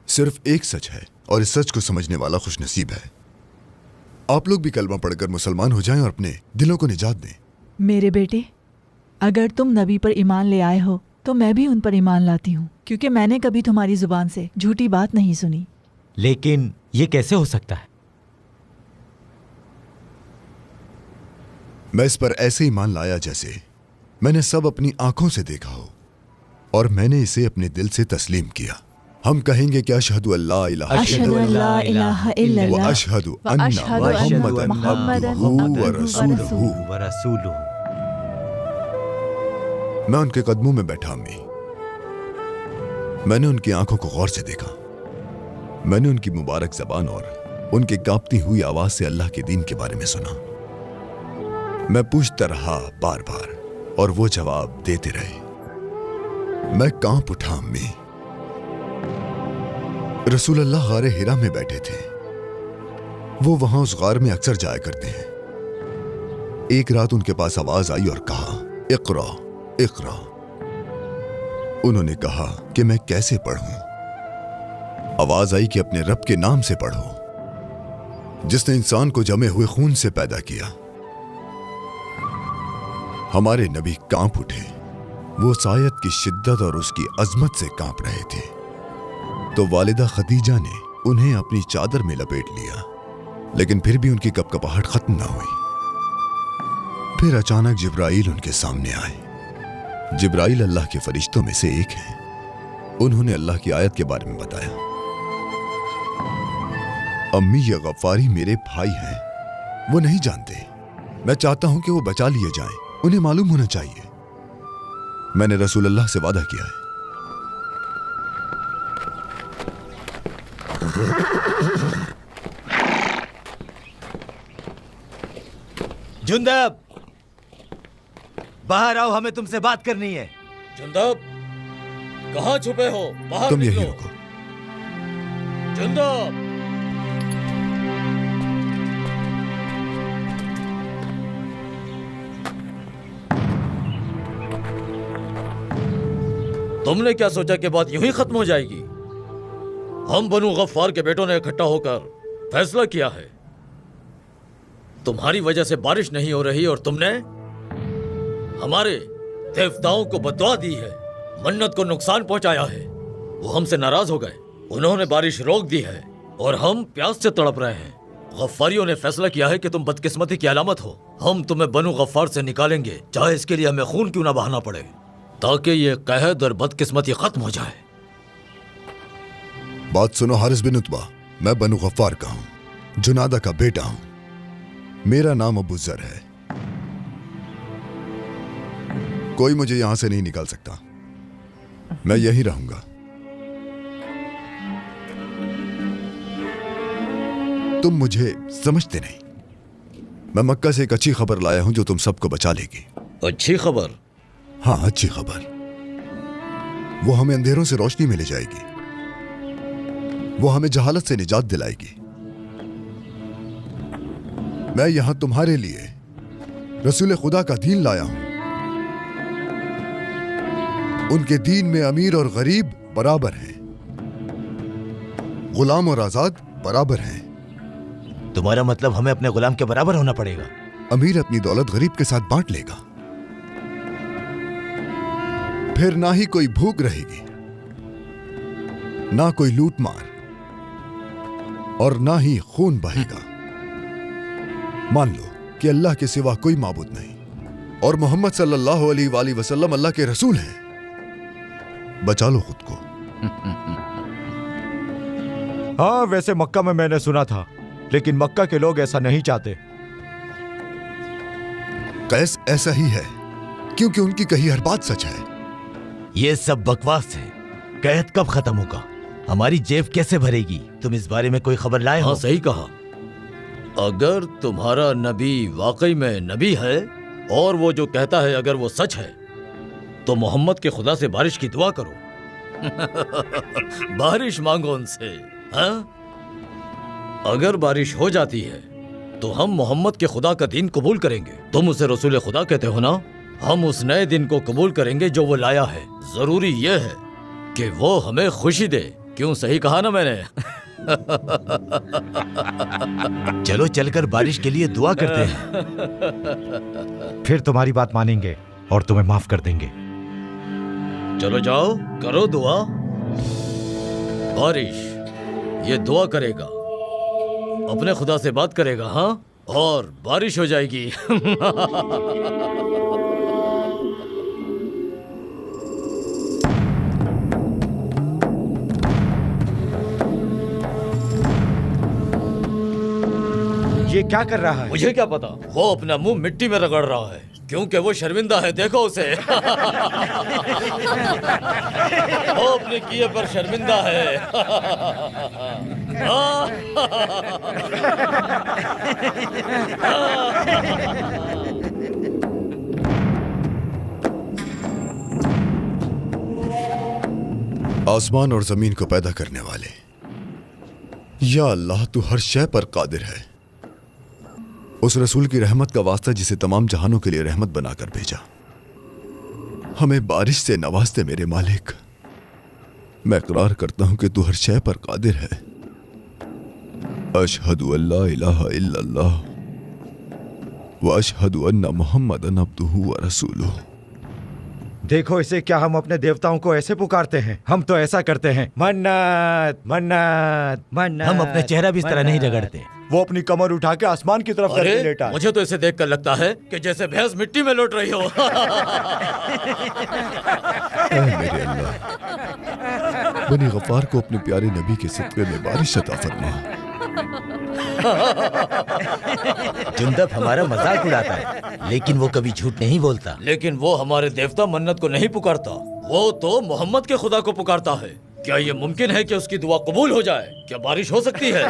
सिर्फ एक सच है और इस सच को समझने वाला खुशनसीब है। आप लोग भी कलमा पढ़कर मुसलमान हो जाएं और अपने दिलों को निजात दें। मेरे बेटे, अगर तुम नबी पर ईमान ले आए हो तो मैं भी उन पर ईमान लाती हूँ, क्योंकि मैंने कभी तुम्हारी जुबान से झूठी बात नहीं सुनी। लेकिन ये कैसे हो सकता है? मैं इस पर ऐसे ईमान लाया जैसे मैंने सब अपनी आंखों से देखा हो और मैंने इसे अपने दिल से तस्लीम किया। हम कहेंगे कि अशहदु अल्ला इलाहा अशहदु अल्ला इलाहा इल्लल्लाह व अशहदु व अन्ना अशहदु अन्ना मुहम्मदन मुहम्मदन अब्दुहु व अब्दुहु व रसूलुहु। व रसूलुहु। मैं उनके कदमों में बैठा अम्मी। मैंने उनकी आंखों को गौर से देखा। मैंने उनकी मुबारक जबान और उनकी कांपती हुई आवाज से अल्लाह के दीन के बारे में सुना। मैं पूछता रहा बार बार और वो जवाब देते रहे। मैं कांप उठा अम्मी। रसूलुल्लाह गारे हिरा में बैठे थे। वो वहां उस गार में अक्सर जाया करते हैं। एक रात उनके पास आवाज आई और कहा, इक़रा इक़रा। उन्होंने कहा कि मैं कैसे पढ़ूं? आवाज आई कि अपने रब के नाम से पढ़ो, जिसने इंसान को जमे हुए खून से पैदा किया। हमारे नबी कांप उठे। वो सायत की शिद्दत और उसकी अजमत से कांप रहे थे। तो वालिदा खदीजा ने उन्हें अपनी चादर में लपेट लिया, लेकिन फिर भी उनकी कपकपाहट खत्म ना हुई। फिर अचानक जिब्राइल उनके सामने आए। जिब्राइल अल्लाह के फरिश्तों में से एक है। उन्होंने अल्लाह की आयत के बारे में बताया। अम्मी, ये गफ्फारी मेरे भाई हैं। वो नहीं जानते। मैं चाहता हूं कि वो बचा लिए जाएं। उन्हें मालूम होना चाहिए। मैंने रसूलुल्लाह से वादा किया है। जुंदब, बाहर आओ, हमें तुमसे बात करनी है। जुंदब, कहाँ छुपे हो? बाहर तुम यहीं निकलो। रुको। जुंदब, तुमने क्या सोचा कि बात यूं ही खत्म हो जाएगी? हम बनु गफ्फार के बेटों ने इकट्ठा होकर फैसला किया है। तुम्हारी वजह से बारिश नहीं हो रही और तुमने हमारे देवताओं को बददुआ दी है, मन्नत को नुकसान पहुंचाया है। वो हमसे नाराज हो गए, उन्होंने बारिश रोक दी है और हम प्यास से तड़प रहे हैं। गफ्फारियों ने फैसला किया है कि तुम बदकिस्मती की अलामत हो। हम तुम्हें बनु गफ्फार से निकालेंगे, चाहे इसके लिए हमें खून क्यों ना बहाना पड़े, ताकि ये कहद और बदकिस्मती खत्म हो जाए। बात सुनो हारिस बिन उत्बा, मैं बनु गफ्फार का हूं, जुनादा का बेटा हूं। मेरा नाम अबू जर है। कोई मुझे यहां से नहीं निकाल सकता, मैं यहीं रहूंगा। तुम मुझे समझते नहीं। मैं मक्का से एक अच्छी खबर लाया हूं जो तुम सबको बचा लेगी। अच्छी खबर? हाँ, अच्छी खबर। वो हमें अंधेरों से रोशनी में ले जाएगी, वो हमें जहालत से निजात दिलाएगी। मैं यहां तुम्हारे लिए रसूल खुदा का दीन लाया हूं। उनके दीन में अमीर और गरीब बराबर हैं, गुलाम और आजाद बराबर हैं। तुम्हारा मतलब हमें अपने गुलाम के बराबर होना पड़ेगा? अमीर अपनी दौलत गरीब के साथ बांट लेगा, फिर ना ही कोई भूख रहेगी, ना कोई लूटमार और ना ही खून बहेगा। मान लो कि अल्लाह के सिवा कोई माबूद नहीं और मोहम्मद सल्लल्लाहु अलैहि वसल्लम अल्लाह के रसूल हैं। बचा लो खुद को। हाँ, वैसे मक्का में मैंने सुना था, लेकिन मक्का के लोग ऐसा नहीं चाहते। कैस ऐसा ही है, क्योंकि उनकी कही हर बात सच है। ये सब बकवास है। कहत कब खत्म होगा? हमारी जेब कैसे भरेगी? तुम इस बारे में कोई खबर लाए हो? हाँ, सही कहा। अगर तुम्हारा नबी वाकई में नबी है और वो जो कहता है अगर वो सच है, तो मोहम्मद के खुदा से बारिश की दुआ करो। बारिश मांगो उनसे। हाँ, अगर बारिश हो जाती है तो हम मोहम्मद के खुदा का दीन कबूल करेंगे। तुम उसे रसूल खुदा कहते हो ना? हम उस नए दिन को कबूल करेंगे जो वो लाया है। जरूरी यह है कि वो हमें खुशी दे। क्यों, सही कहा ना मैंने? चलो चलकर बारिश के लिए दुआ करते हैं। फिर तुम्हारी बात मानेंगे और तुम्हें माफ कर देंगे। चलो जाओ, करो दुआ। बारिश ये दुआ करेगा, अपने खुदा से बात करेगा, हाँ, और बारिश हो जाएगी। ये क्या कर रहा है? मुझे क्या पता, वो अपना मुंह मिट्टी में रगड़ रहा है क्योंकि वो शर्मिंदा है। देखो उसे। वो अपने किए पर शर्मिंदा है। आसमान और जमीन को पैदा करने वाले, या अल्लाह तू हर शय पर कादिर है। उस रसूल की रहमत का वास्ता जिसे तमाम जहानों के लिए रहमत बनाकर भेजा, हमें बारिश से नवाजते मेरे मालिक। मैं इकरार करता हूं कि तू हर शय पर कादिर है। अशहदु अल्ला इलाहा इल्लल्लाह व अशहदु अन्ना मुहम्मदन अब्दुहु व रसूलुहु। देखो इसे, क्या हम अपने देवताओं को ऐसे पुकारते हैं? हम तो ऐसा करते हैं, मन्नत मन्नत मन्नत। हम अपने चेहरा भी इस तरह नहीं रगड़ते। वो अपनी कमर उठा के आसमान की तरफ करके लेटा है। मुझे तो इसे देखकर लगता है कि जैसे भैंस मिट्टी में लौट रही हो। मेरे अल्लाह, बनी गफ्फार को अपने प्यारे नबी के सदक़े में बारिश अता फरमा। जुंदब हमारा मजाक उड़ाता है, लेकिन वो कभी झूठ नहीं बोलता। लेकिन वो हमारे देवता मन्नत को नहीं पुकारता, वो तो मोहम्मद के खुदा को पुकारता है। क्या ये मुमकिन है कि उसकी दुआ कबूल हो जाए? क्या बारिश हो सकती है?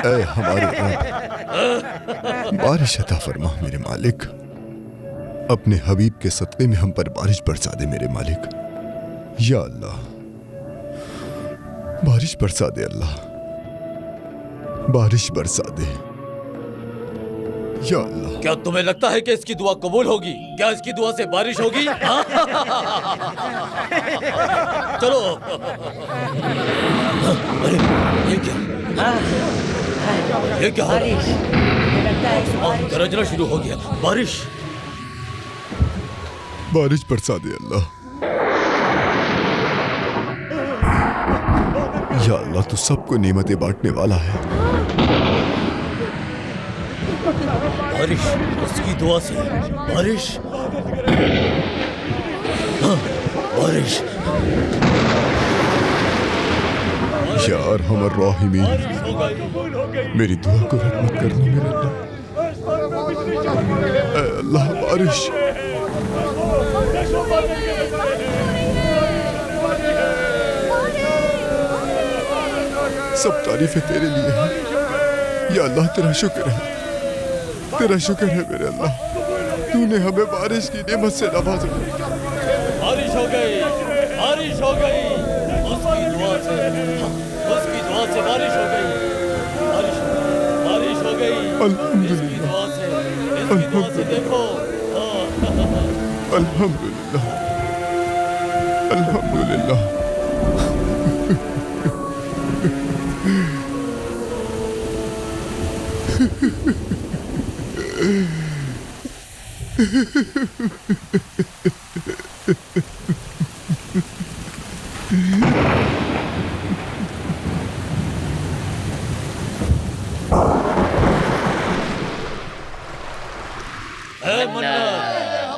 ऐ हमारे रब, बारिश अता फरमा मेरे मालिक। अपने हबीब के सदक़े में हम पर बारिश बरसा दे मेरे मालिक। या अल्लाह, बारिश बरसा दे अल्लाह, बारिश बरसा दे या अल्लाह। क्या तुम्हें लगता है कि इसकी दुआ कबूल होगी? क्या इसकी दुआ से बारिश होगी? चलो। अरे ये क्या? ये क्या? गरजना शुरू हो गया। बारिश बारिश बरसा दे अल्लाह। या अल्लाह, तू सबको नेमतें बांटने वाला है। बारिश, उसकी दुआ से बारिश। हाँ, बारिश। या अरहमर राहिमीन, मेरी दुआ को रद्द मत करना मेरे अल्लाह। ऐ अल्लाह, बारिश। सब तारीफें तेरे लिए हैं। या अल्लाह, तेरा शुक्र है, तेरा शुक्र है मेरे अल्लाह, तूने हमें बारिश की नेमत से नवाजा। बारिश हो गई, बारिश हो गई। उसकी दुआ से बारिश हो गई। बारिश हो गई। अल्हम्दुलिल्लाह, इसकी दुआ से देखो। अल्हम्दुलिल्लाह, अल्हम्दुलिल्लाह।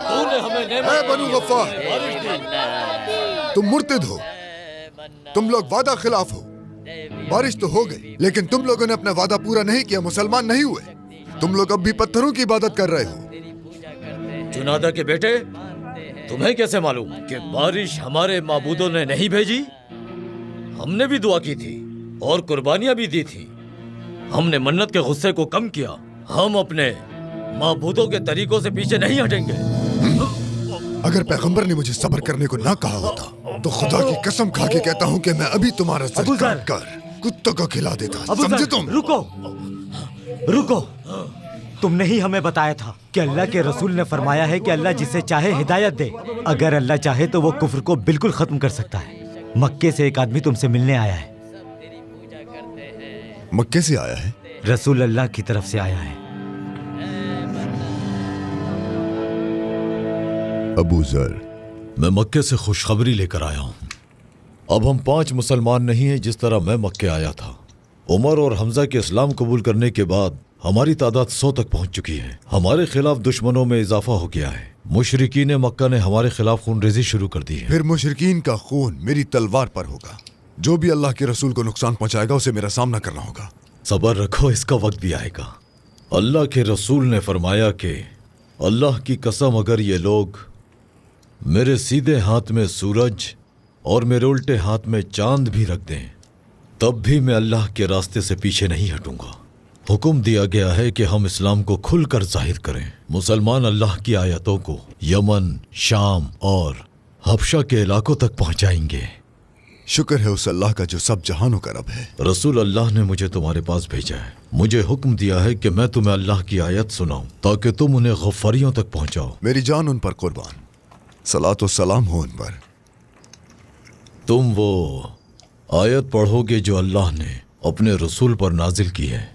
तूने हमें नेमत बनु गफ्फार, बारिश दी। तुम मुर्तिद हो, तुम लोग वादा खिलाफ हो। बारिश तो हो गई, लेकिन तुम लोगों ने अपना वादा पूरा नहीं किया, मुसलमान नहीं हुए। तुम लोग अब भी पत्थरों की इबादत कर रहे हो। जुनादा के बेटे, तुम्हें कैसे मालूम कि बारिश हमारे माबूदों ने नहीं भेजी? हमने भी दुआ की थी और कुर्बानियां भी दी थी। हमने मन्नत के गुस्से को कम किया। हम अपने माबूदों के तरीकों से पीछे नहीं हटेंगे। अगर पैगंबर ने मुझे सब्र करने को ना कहा होता तो खुदा की कसम खा के कहता हूँ कि मैं अभी तुम्हारा सर काट कर कुत्तों को खिला देता। समझे तुम? रुको, रुको। तुमने ही हमें बताया था कि अल्लाह के रसूल ने फरमाया है कि अल्लाह जिसे चाहे हिदायत दे। अगर अल्लाह चाहे तो वो कुफ्र को बिल्कुल खत्म कर सकता है। मक्के से एक आदमी तुमसे मिलने आया है। मक्के से आया है? रसूल अल्लाह की तरफ से आया है। अबू जर, मैं मक्के से खुशखबरी लेकर आया हूँ। अब हम 5 मुसलमान नहीं हैं जिस तरह मैं मक्के आया था। उमर और हमजा के इस्लाम कबूल करने के बाद हमारी तादाद 100 तक पहुंच चुकी है। हमारे खिलाफ दुश्मनों में इजाफा हो गया है। मुशरिकीन मक्का ने हमारे खिलाफ खून रेजी शुरू कर दी है। फिर मुशरिकीन का खून मेरी तलवार पर होगा। जो भी अल्लाह के रसूल को नुकसान पहुंचाएगा उसे मेरा सामना करना होगा। सबर रखो, इसका वक्त भी आएगा। अल्लाह के रसूल ने फरमाया कि अल्लाह की कसम, अगर ये लोग मेरे सीधे हाथ में सूरज और मेरे उल्टे हाथ में चांद भी रख दें, तब भी मैं अल्लाह के रास्ते से पीछे नहीं हटूंगा। हुक्म दिया गया है कि हम इस्लाम को खुलकर जाहिर करें। मुसलमान अल्लाह की आयतों को यमन, शाम और हबशा के इलाकों तक पहुंचाएंगे। शुक्र है उस अल्लाह का जो सब जहानों का रब है। रसूल अल्लाह ने मुझे तुम्हारे पास भेजा है। मुझे हुक्म दिया है कि मैं तुम्हें अल्लाह की आयत सुनाऊं ताकि तुम उन्हें गफ्फारियों तक पहुंचाओ। मेरी जान उन पर कुर्बान, सलात व सलाम हो उन पर। तुम वो आयत पढ़ोगे जो अल्लाह ने अपने रसूल पर नाजिल की है।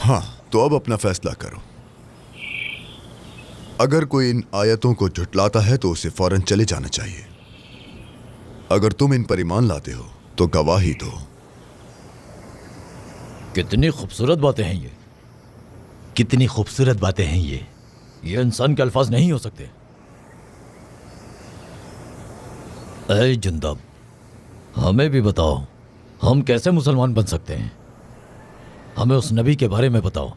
हाँ, तो अब अपना फैसला करो। अगर कोई इन आयतों को झुटलाता है तो उसे फौरन चले जाना चाहिए। अगर तुम इन पर ईमान लाते हो तो गवाही दो। कितनी खूबसूरत बातें हैं ये, कितनी खूबसूरत बातें हैं ये इंसान के अल्फाज नहीं हो सकते। ऐ जुंदब, हमें भी बताओ, हम कैसे मुसलमान बन सकते हैं? हमें उस नबी के बारे में बताओ।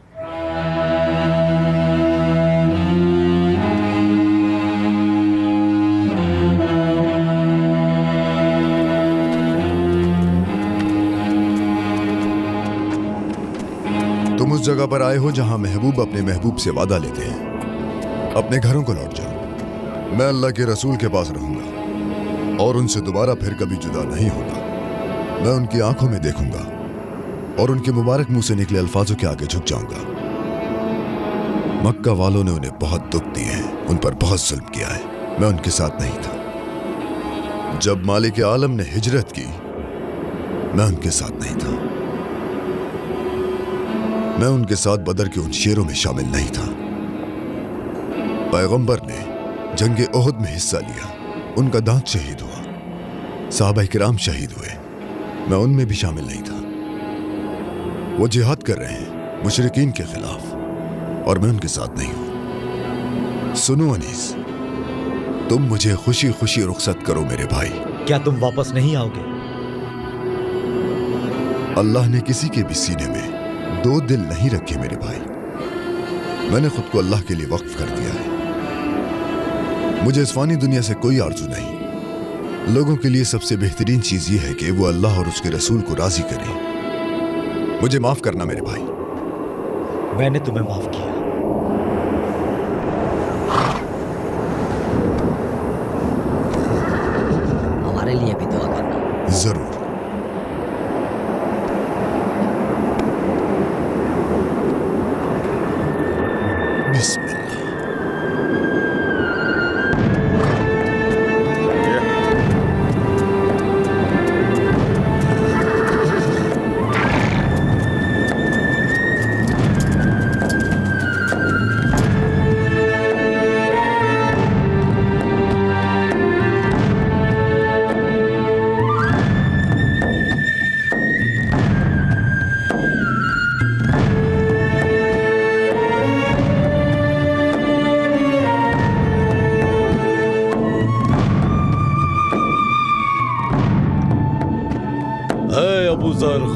तुम उस जगह पर आए हो जहां महबूब अपने महबूब से वादा लेते हैं। अपने घरों को लौट जाओ। मैं अल्लाह के रसूल के पास रहूंगा और उनसे दोबारा फिर कभी जुदा नहीं होगा। मैं उनकी आंखों में देखूंगा और उनके मुबारक मुंह से निकले अल्फाजों के आगे झुक जाऊंगा। मक्का वालों ने उन्हें बहुत दुख दिए हैं, उन पर बहुत जुल्म किया है। मैं उनके साथ नहीं था। जब मालिक आलम ने हिजरत की, मैं उनके साथ नहीं था। मैं उनके साथ बदर के उन शेरों में शामिल नहीं था। पैगंबर ने जंगे ओहद में हिस्सा लिया, उनका दांत शहीद हुआ, साहबा किराम शहीद हुए, मैं उनमें भी शामिल नहीं था। वो जिहाद कर रहे हैं मुशरिकीन के खिलाफ और मैं उनके साथ नहीं हूं। सुनो अनीस, तुम मुझे खुशी खुशी रुखसत करो मेरे भाई। क्या तुम वापस नहीं आओगे? अल्लाह ने किसी के भी सीने में दो दिल नहीं रखे मेरे भाई। मैंने खुद को अल्लाह के लिए वक्फ कर दिया है। मुझे इस फानी दुनिया से कोई आरज़ू नहीं। लोगों के लिए सबसे बेहतरीन चीज यह है कि वो अल्लाह और उसके रसूल को राजी करें। मुझे माफ करना मेरे भाई। मैंने तुम्हें माफ किया। हमारे लिए भी दुआ करना। जरूर। बिस्मिल्लाह।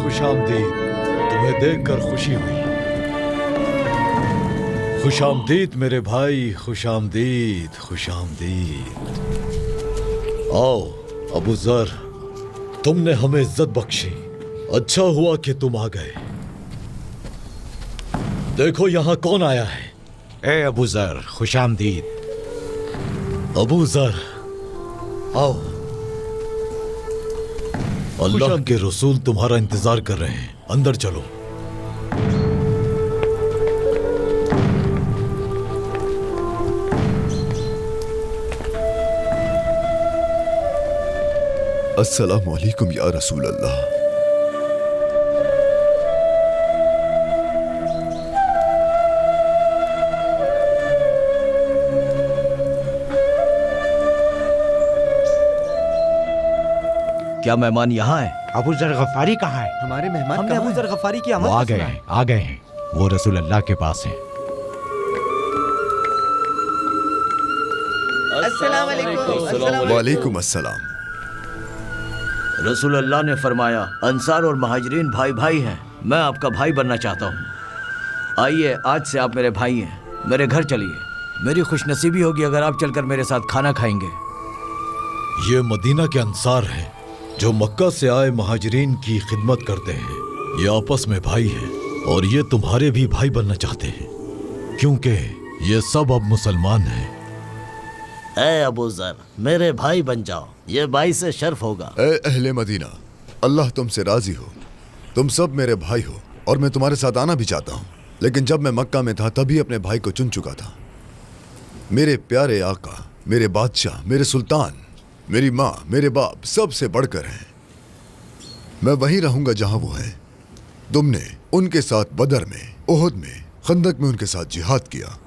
खुशामदीद, तुम्हें देखकर खुशी हुई। खुशामदीद मेरे भाई, खुशामदीद, खुशामदीद। आओ अबू जर, तुमने हमें इज्जत बख्शी। अच्छा हुआ कि तुम आ गए। देखो यहाँ कौन आया है। ए अबू जर, खुशामदीद। अबू जर, आओ। अल्लाह के रसूल तुम्हारा इंतजार कर रहे हैं, अंदर चलो। अस्सलामु अलैकुम या रसूल अल्लाह। क्या मेहमान यहाँ है? अबू जर गफारी कहाँ है? हमारे मेहमान हमने अबू जर गफारी की वो आमद आ का गए सुना हैं, है। आ गए हैं। वो रसूल अल्लाह के पास हैं। वालेकुम अस्सलाम। रसूल अल्लाह ने फरमाया, अंसार और महाजरीन भाई भाई हैं। मैं आपका भाई बनना चाहता हूँ। आइए, आज से आप मेरे भाई हैं। मेरे घर चलिए। मेरी खुशनसीबी होगी अगर आप चलकर मेरे साथ खाना खाएंगे। ये मदीना के अंसार हैं जो मक्का से आए महाजरीन की खिदमत करते हैं। ये आपस में भाई हैं और ये तुम्हारे भी भाई बनना चाहते हैं, क्योंकि ये सब अब मुसलमान हैं। ए अबू ज़र, मेरे भाई बन जाओ, ये भाई से शर्फ होगा। ए अहले मदीना, अल्लाह तुमसे राजी हो। तुम सब मेरे भाई हो और मैं तुम्हारे साथ आना भी चाहता हूँ, लेकिन जब मैं मक्का में था तभी अपने भाई को चुन चुका था। मेरे प्यारे आका, मेरे बादशाह, मेरे सुल्तान, मेरी माँ, मेरे बाप सबसे बढ़कर हैं। मैं वहीं रहूंगा जहां वो हैं। तुमने उनके साथ बदर में, ओहद में, खंदक में उनके साथ जिहाद किया।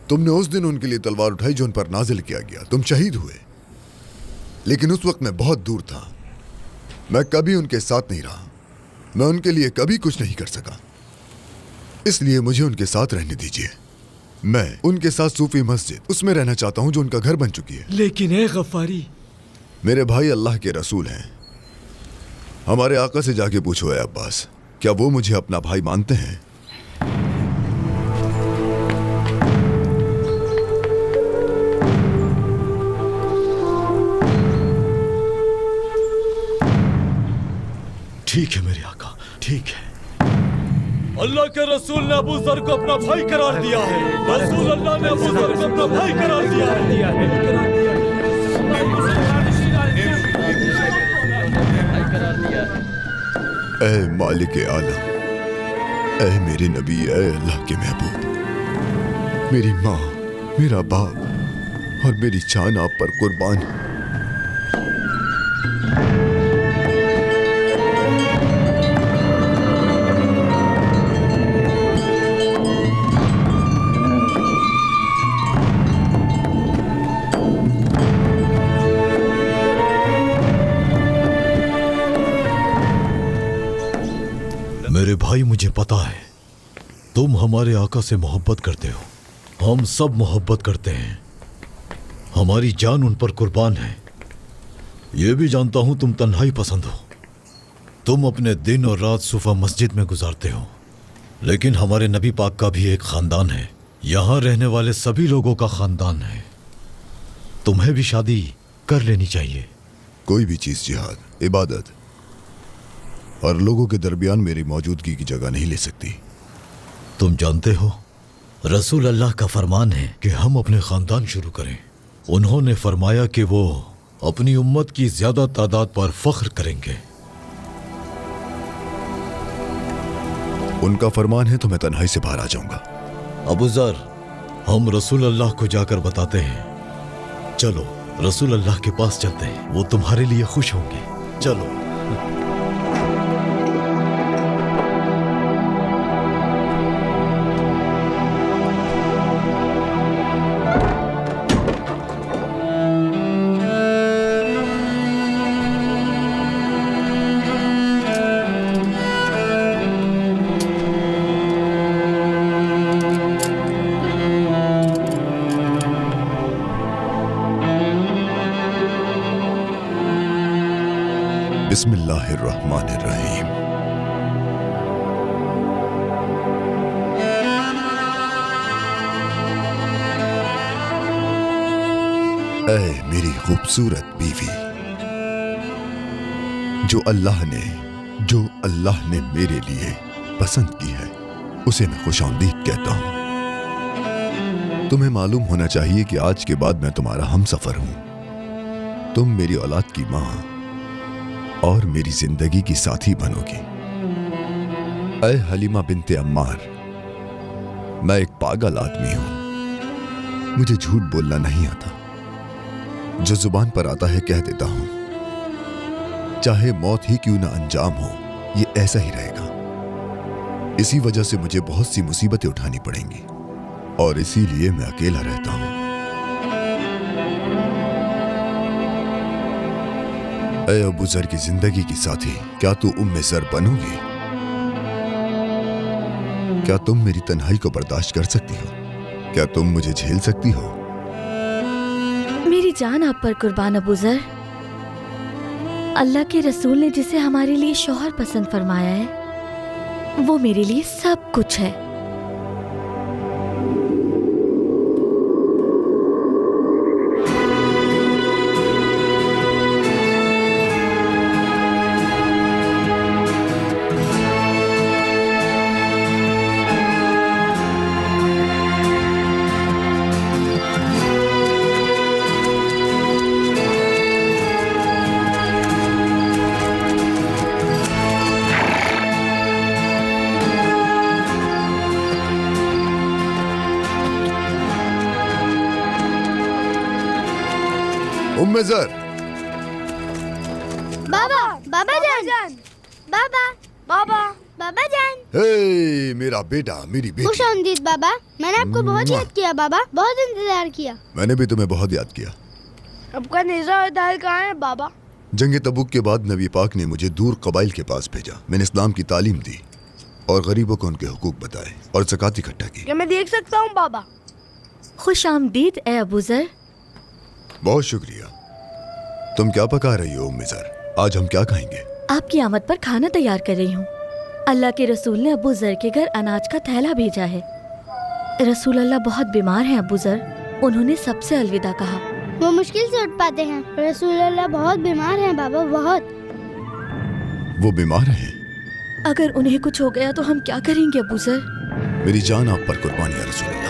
तुमने उस दिन उनके लिए तलवार उठाई जो उन पर नाजिल किया गया। तुम शहीद हुए, लेकिन उस वक्त मैं बहुत दूर था। मैं कभी उनके साथ नहीं रहा। मैं उनके लिए कभी कुछ नहीं कर सका, इसलिए मुझे उनके साथ रहने दीजिए। मैं उनके साथ सूफी मस्जिद उसमें रहना चाहता हूं जो उनका घर बन चुकी है। लेकिन ए गफ्फारी, मेरे भाई अल्लाह के रसूल हैं। हमारे आका से जाके पूछो, ए अब्बास, क्या वो मुझे अपना भाई मानते हैं? ठीक है मेरे आका, ठीक है। अल्लाह के रसूल ने अबू ज़र को अपना भाई करार दिया है। रसूल अल्लाह ने अबू ज़र को अपना भाई करार दिया है। ए मालिक आलम, ए मेरे नबी, ए अल्लाह के महबूब, मेरी माँ, मेरा बाप और मेरी जान आप पर कुर्बान है। मेरे भाई, मुझे पता है तुम हमारे आका से मोहब्बत करते हो। हम सब मोहब्बत करते हैं। हमारी जान उन पर कुर्बान है। ये भी जानता हूं तुम तन्हाई पसंद हो। तुम अपने दिन और रात सुफा मस्जिद में गुजारते हो, लेकिन हमारे नबी पाक का भी एक खानदान है। यहां रहने वाले सभी लोगों का खानदान है। तुम्हें भी शादी कर लेनी चाहिए। कोई भी चीज जिहाद, इबादत और लोगों के दरमियान मेरी मौजूदगी की जगह नहीं ले सकती। तुम जानते हो, रसूल अल्लाह का फरमान है कि हम अपने खानदान शुरू करें। उन्होंने फरमाया कि वो अपनी उम्मत की ज्यादा तादाद पर फख्र करेंगे। उनका फरमान है तो मैं तन्हाई से बाहर आ जाऊंगा। अबू ज़र, हम रसूल अल्लाह को जाकर बताते हैं। चलो रसूल अल्लाह के पास चलते हैं, वो तुम्हारे लिए खुश होंगे। चलो। बिस्मिल्लाहिर्रहमानिर्रहीम। ऐ मेरी खूबसूरत बीवी, जो अल्लाह ने मेरे लिए पसंद की है, उसे मैं खुशामदीद कहता हूं। तुम्हें मालूम होना चाहिए कि आज के बाद मैं तुम्हारा हमसफर हूं। तुम मेरी औलाद की मां और मेरी जिंदगी की साथी बनोगी। ऐ हलीमा बिनते अम्मार, मैं एक पागल आदमी हूं। मुझे झूठ बोलना नहीं आता। जो जुबान पर आता है कह देता हूं। चाहे मौत ही क्यों ना अंजाम हो, ये ऐसा ही रहेगा। इसी वजह से मुझे बहुत सी मुसीबतें उठानी पड़ेंगी और इसीलिए मैं अकेला रहता हूं। ऐ अबू ज़र की जिंदगी की साथी, क्या तू उम्मे ज़र बनोगी? क्या तुम मेरी तन्हाई को बर्दाश्त कर सकती हो? क्या तुम मुझे झेल सकती हो? मेरी जान आप पर कुर्बान अबू ज़र। अल्लाह के रसूल ने जिसे हमारे लिए शौहर पसंद फरमाया है, वो मेरे लिए सब कुछ है। उम्मे ज़र। बाबा, बाबा जान, बाबा, बाबा, बाबा जान। हे मेरा बेटा, मेरी बेटी। खुश आमदीद बाबा। मैंने आपको बहुत याद किया बाबा, बहुत इंतजार किया। मैंने भी तुम्हें बहुत याद किया। आपका नेज़ा और दाल कहाँ है बाबा? जंग तबूक के बाद नबी पाक ने मुझे दूर कबाइल के पास भेजा। मैंने इस्लाम की तालीम दी और गरीबों को उनके हुकूक बताए और ज़कात इकट्ठा की। क्या मैं देख सकता हूँ बाबा? खुश आमदीद ए अबू ज़र। बहुत शुक्रिया। तुम क्या पका रही हो उम्मे ज़र? आज हम क्या खाएंगे? आपकी आमद पर खाना तैयार कर रही हूँ। अल्लाह के रसूल ने अबू ज़र के घर अनाज का थैला भेजा है। रसूल अल्लाह बहुत बीमार हैं अबू ज़र। उन्होंने सबसे अलविदा कहा। वो मुश्किल से उठ पाते हैं। रसूल अल्लाह बहुत बीमार हैं बाबा, बहुत। वो बीमार है? अगर उन्हें कुछ हो गया तो हम क्या करेंगे अबू ज़र? मेरी जान आप पर कुर्बान या रसूल अल्लाह।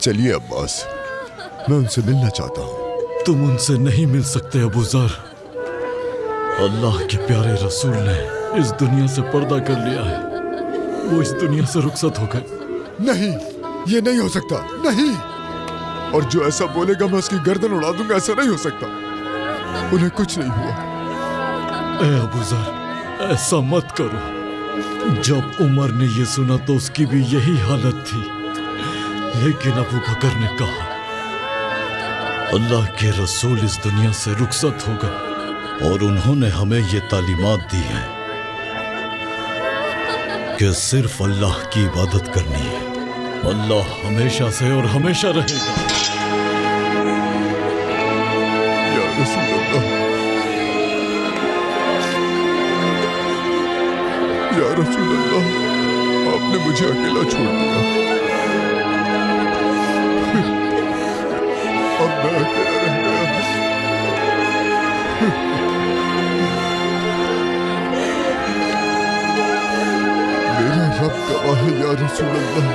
चलिए अब्बास, मैं उनसे मिलना चाहता हूँ। तुम उनसे नहीं मिल सकते अबू ज़र। अल्लाह के प्यारे रसूल ने इस दुनिया से पर्दा कर लिया है। वो इस दुनिया से रुखसत हो गए। नहीं, ये नहीं हो सकता, नहीं। और जो ऐसा बोलेगा मैं उसकी गर्दन उड़ा दूंगा। ऐसा नहीं हो सकता। उन्हें कुछ नहीं हुआ। ए अबू ज़र, ऐसा मत करो। जब उमर ने ये सुना तो उसकी भी यही हालत थी, लेकिन अबू बकर ने कहा अल्लाह के रसूल इस दुनिया से रुखसत हो गए और उन्होंने हमें ये तालीमात दी है कि सिर्फ अल्लाह की इबादत करनी है। अल्लाह हमेशा से और हमेशा रहेगा। या रसूल अल्लाह, या रसूल अल्लाह, आपने मुझे अकेला छोड़ दिया। अब मैं अकेला रह गया। मेरा रब गवाह है या रसूल अल्लाह,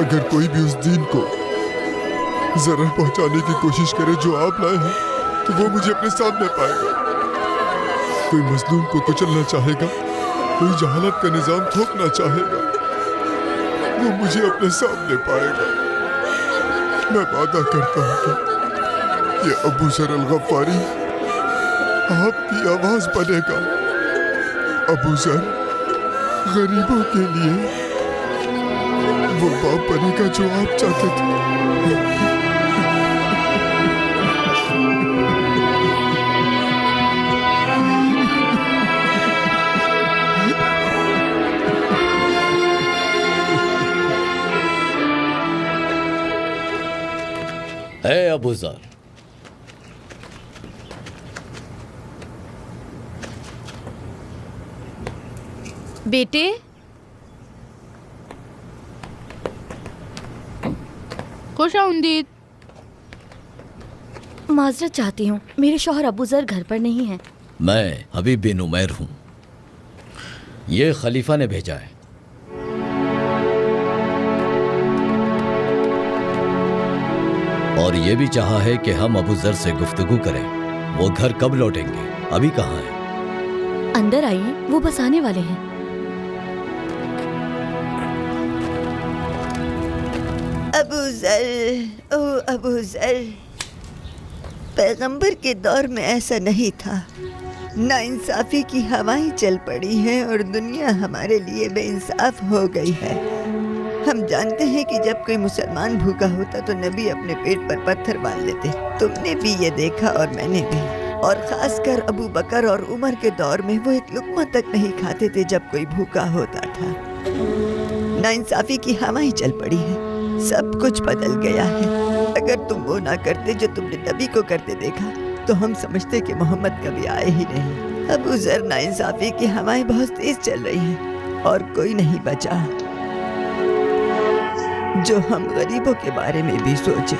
अगर कोई भी उस दीन को जरा पहुंचाने की कोशिश करे जो आप लाए हैं, तो वो मुझे अपने सामने पाएगा। कोई मजलूम को कुचलना चाहेगा, कोई जहालत का निजाम थोपना चाहेगा, वो मुझे अपने सामने पाएगा। मैं वादा करता हूँ कि ये अबू ज़र अल-गफ़ारी आपकी आवाज बनेगा। अबू ज़र गरीबों के लिए वो बाप बनेगा जो आप चाहते थे। ए अबू ज़र, बेटे, खुश आमदीद। माजरत चाहती हूँ, मेरे शौहर अबू ज़र घर पर नहीं हैं। मैं हबीब बिन उमैर हूँ। ये खलीफा ने भेजा है। और ये भी चाहा है कि हम अबू ज़र से गुफ्तगू करें। वो घर कब लौटेंगे? अभी कहाँ हैं? अंदर आइए, वो बस आने वाले हैं। अबू ज़र, ओ अबू ज़र, पैगंबर के दौर में ऐसा नहीं था। नाइंसाफी की हवाएं चल पड़ी हैं और दुनिया हमारे लिए बेइंसाफ हो गई है। हम जानते हैं कि जब कोई मुसलमान भूखा होता तो नबी अपने पेट पर पत्थर बांध लेते। तुमने भी ये देखा और मैंने भी। और खासकर अबू बकर और उमर के दौर में वो एक लुक़्मा तक नहीं खाते थे जब कोई भूखा होता था। नाइंसाफी की हवाएं चल पड़ी है, सब कुछ बदल गया है। अगर तुम वो ना करते जो तुमने नबी को करते देखा तो हम समझते कि मोहम्मद कभी आए ही नहीं। अबू ज़र, नाइंसाफी की हवाएं बहुत तेज चल रही हैं और कोई नहीं बचा जो हम गरीबों के बारे में भी सोचे।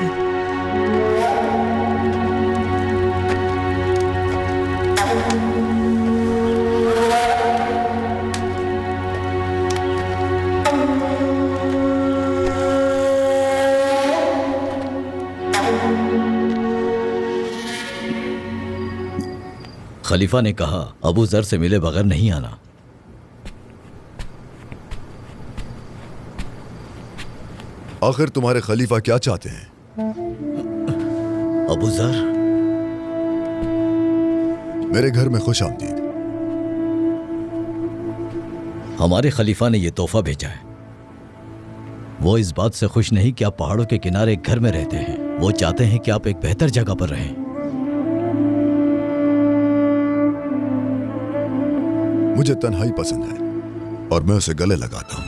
खलीफा ने कहा अबू जर से मिले बगैर नहीं आना। आखिर तुम्हारे खलीफा क्या चाहते हैं? अबू जर, मेरे घर में खुश आमदीद। हमारे खलीफा ने यह तोहफा भेजा है। वो इस बात से खुश नहीं कि आप पहाड़ों के किनारे एक घर में रहते हैं। वो चाहते हैं कि आप एक बेहतर जगह पर रहें। मुझे तन्हाई पसंद है और मैं उसे गले लगाता हूं।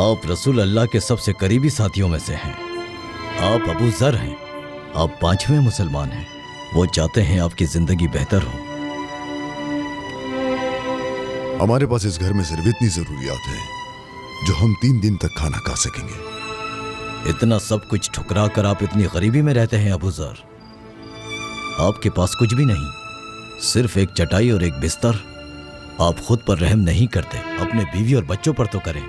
आप रसूल अल्लाह के सबसे करीबी साथियों में से हैं। आप अबू जर हैं। आप 5वें मुसलमान हैं। वो चाहते हैं आपकी जिंदगी बेहतर हो। हमारे पास इस घर में सिर्फ इतनी जरूरियात है जो हम 3 दिन तक खाना खा सकेंगे। इतना सब कुछ ठुकरा कर आप इतनी गरीबी में रहते हैं अबू जर। आपके पास कुछ भी नहीं, सिर्फ एक चटाई और एक बिस्तर। आप खुद पर रहम नहीं करते, अपने बीवी और बच्चों पर तो करें।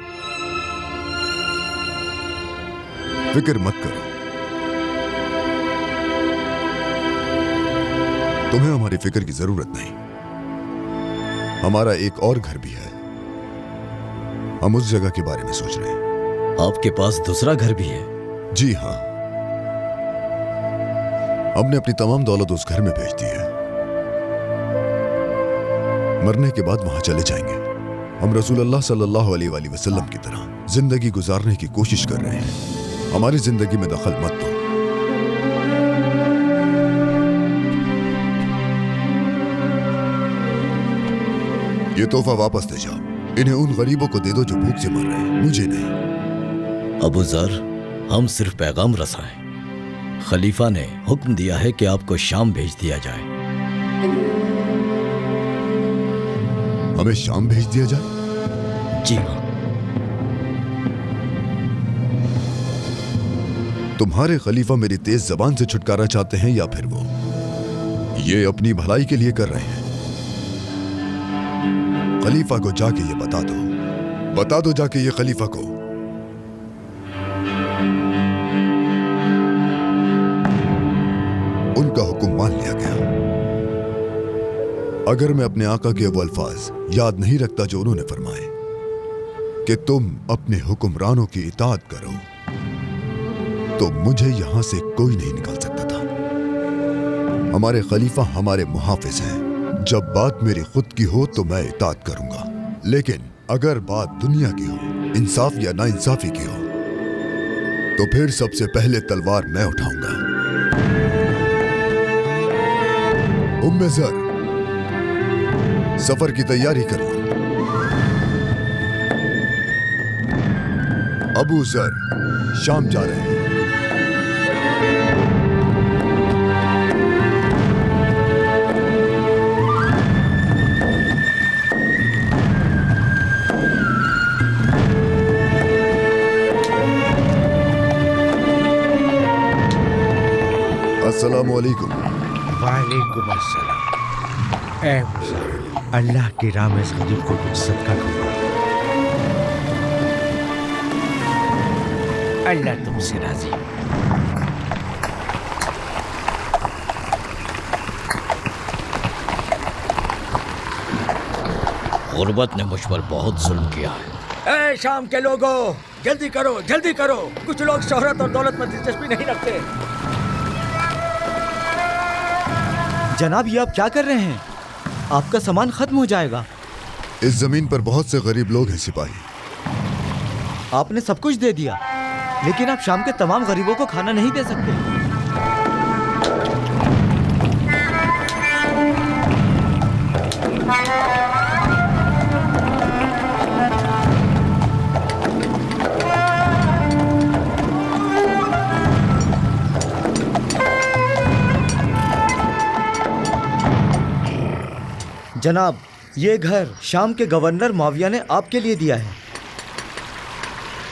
फिक्र मत करो, तुम्हें हमारी फिक्र की जरूरत नहीं। हमारा एक और घर भी है, हम उस जगह के बारे में सोच रहे हैं। आपके पास दूसरा घर भी है? जी हाँ, हमने अपनी तमाम दौलत उस घर में भेज दी है। मरने के बाद वहां चले जाएंगे। हम रसूलुल्लाह सल्लल्लाहु अलैहि वसल्लम की तरह जिंदगी गुजारने की कोशिश कर रहे हैं। हमारी जिंदगी में दखल मत दो। ये तोहफा वापस ले जाओ। इन्हें उन गरीबों को दे दो जो भूख से मर रहे हैं, मुझे नहीं। अबू जर, हम सिर्फ पैगाम रसाएं। खलीफा ने हुक्म दिया है कि आपको शाम भेज दिया जाए। हमें शाम भेज दिया जाए? जी हाँ। तुम्हारे खलीफा मेरी तेज जबान से छुटकारा चाहते हैं या फिर वो ये अपनी भलाई के लिए कर रहे हैं? खलीफा को जाके ये बता दो जाके ये खलीफा को। उनका हुक्म मान लिया गया। अगर मैं अपने आका के वो अल्फाज याद नहीं रखता जो उन्होंने फरमाए कि तुम अपने हुक्मरानों की इताअत करो, तो मुझे यहां से कोई नहीं निकाल सकता था। हमारे खलीफा हमारे मुहाफिज हैं। जब बात मेरी खुद की हो तो मैं इताअत करूंगा, लेकिन अगर बात दुनिया की हो, इंसाफ या नाइंसाफी की हो, तो फिर सबसे पहले तलवार मैं उठाऊंगा। उम्मे ज़र, सफर की तैयारी करो। अबू ज़र शाम जा रहे हैं। अस्सलामु अलैकुम। वालेकुम अस्सलाम। ऐ मुसाफिर, अल्लाह की राह में इस गरीब को कुछ सदका करो। अल्लाह तुमसे राजी। गुर्बत ने मुझ पर बहुत जुल्म किया है। ए शाम के लोगों, जल्दी करो, जल्दी करो। कुछ लोग शोहरत और दौलत में दिलचस्पी नहीं रखते। जनाब, ये आप क्या कर रहे हैं? आपका सामान खत्म हो जाएगा। इस जमीन पर बहुत से गरीब लोग हैं सिपाही। आपने सब कुछ दे दिया, लेकिन आप शाम के तमाम गरीबों को खाना नहीं दे सकते। जनाब, ये घर शाम के गवर्नर मुआविया ने आपके लिए दिया है।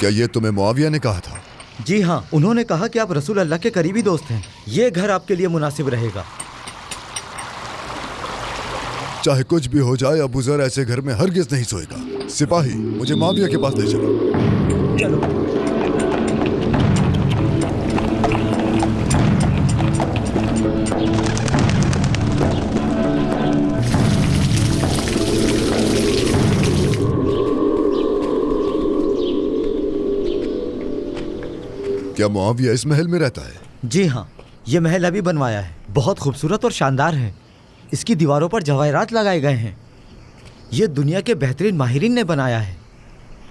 क्या ये तुम्हें मुआविया ने कहा था? जी हाँ, उन्होंने कहा कि आप रसूल अल्लाह के करीबी दोस्त हैं। ये घर आपके लिए मुनासिब रहेगा। चाहे कुछ भी हो जाए, अबू जर ऐसे घर में हरगिज नहीं सोएगा। सिपाही, मुझे मुआविया के पास ले चलो। चलो। क्या मुआविया इस महल में रहता है? जी हाँ, ये महल अभी बनवाया है। बहुत खूबसूरत और शानदार है। इसकी दीवारों पर जवाहरात लगाए गए हैं। ये दुनिया के बेहतरीन माहिरीन ने बनाया है।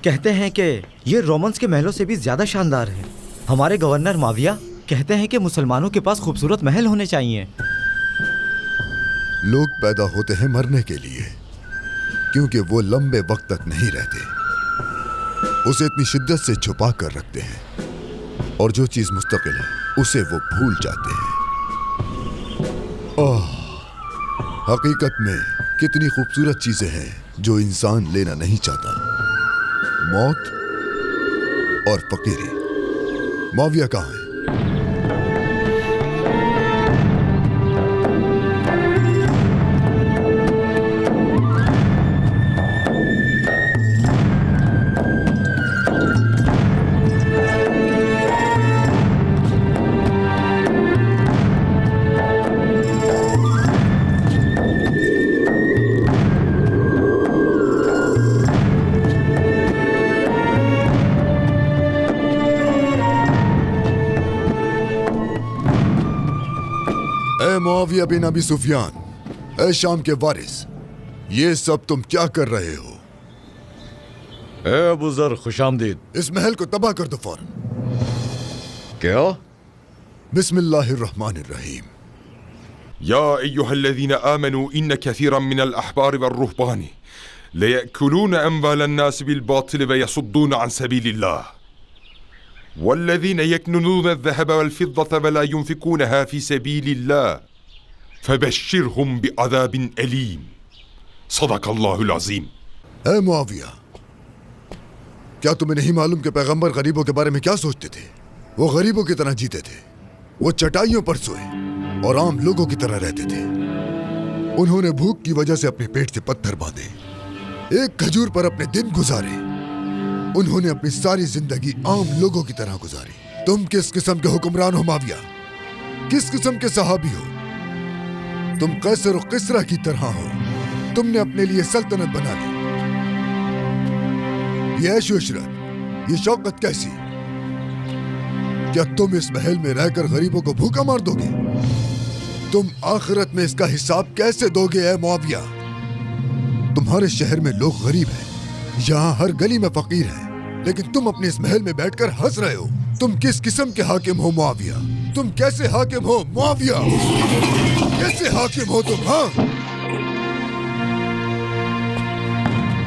कहते हैं कि ये रोमन्स के महलों से भी ज़्यादा शानदार है। हमारे गवर्नर मुआविया कहते हैं कि मुसलमानों के पास खूबसूरत महल होने चाहिए। लोग पैदा होते हैं मरने के लिए, क्योंकि वो लंबे वक्त तक नहीं रहते। उसे इतनी शिद्दत से छुपा कर रखते हैं, और जो चीज मुस्तकिल है उसे वो भूल जाते हैं। हकीकत में कितनी खूबसूरत चीजें हैं जो इंसान लेना नहीं चाहता। मौत और फकीरी। मुआविया कहाँ है? मुआविया बिन अबी सुफियान, ए शाम के वारिस, ये सब तुम क्या कर रहे हो? ए अबू जर, खुशामदीद। इस महल को तबाह कर दो फौरन। क्या? बिस्मिल्लाहिर्रहमानिर्रहीम। या अय्युहल्लज़ीन आमनू इन्न कसीरन मिनल अहबार वर्रुहबान लयअकुलून अम्वालन नास बिलबातिल वयसुद्दून अन सबीलिल्लाह वल्लज़ीन यक्नुज़ून अज़्ज़हब वल्फ़िद्दत वला युनफ़िक़ूनहा फ़ी सबीलिल्लाह फबश्शिरहुम बिअज़ाबिन अलीम। सदक़ल्लाहुल अज़ीम। ए मुआविया, क्या तुम्हें नहीं मालूम कि पैगंबर गरीबों के बारे में क्या सोचते थे? वो गरीबों की तरह जीते थे। वो चटाइयों पर सोए और आम लोगों की तरह रहते थे। उन्होंने भूख की वजह से अपने पेट से पत्थर बांधे, एक खजूर पर अपने दिन गुजारे। उन्होंने अपनी सारी जिंदगी आम लोगों की तरह गुजारी। तुम किस किस्म के हुक्मरान हो मुआविया? किस किस्म के सहाबी हो? तुम कैसर और किसरा की तरह हो। तुमने अपने लिए सल्तनत बना ली। ये ऐशो इशरत, ये शौकत कैसी? क्या तुम इस महल में रहकर गरीबों को भूखा मार दोगे? तुम आखिरत में इसका हिसाब कैसे दोगे ए मुआविया? तुम्हारे शहर में लोग गरीब हैं, यहाँ हर गली में फकीर हैं, लेकिन तुम अपने इस महल में बैठकर हंस रहे हो। तुम किस किस्म के हाकिम हो मुआविया? तुम कैसे हाकिम हो मुआविया? कैसे हाकिम हो तुम? हाँ,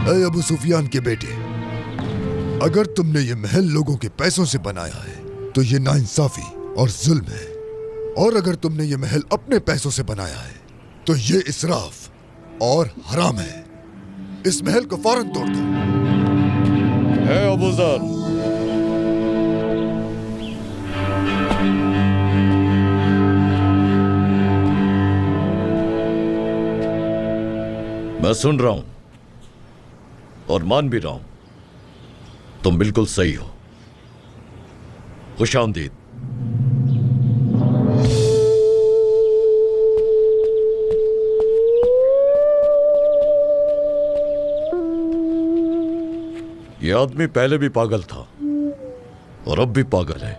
ऐ अबू सुफियान के बेटे, अगर तुमने ये महल लोगों के पैसों से बनाया है तो ये नाइंसाफी और जुल्म है, और अगर तुमने ये महल अपने पैसों से बनाया है तो ये इसराफ और हराम है। इस महल को फौरन तोड़ दो। है अबू जर, मैं सुन रहा हूं और मान भी रहा हूं, तुम बिल्कुल सही हो। खुशामदीद। ये आदमी पहले भी पागल था और अब भी पागल है।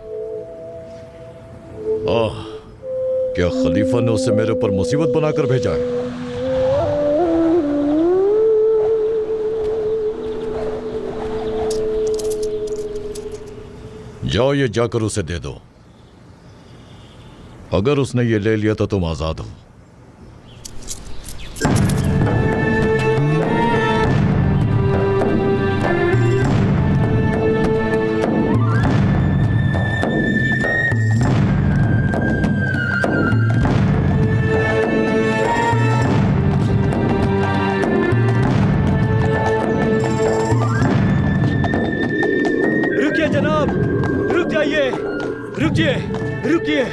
क्या खलीफा ने उसे मेरे ऊपर मुसीबत बनाकर भेजा है? जाओ, ये जाकर उसे दे दो। अगर उसने ये ले लिया तो तुम आजाद हो। रुकिए, रुकिए।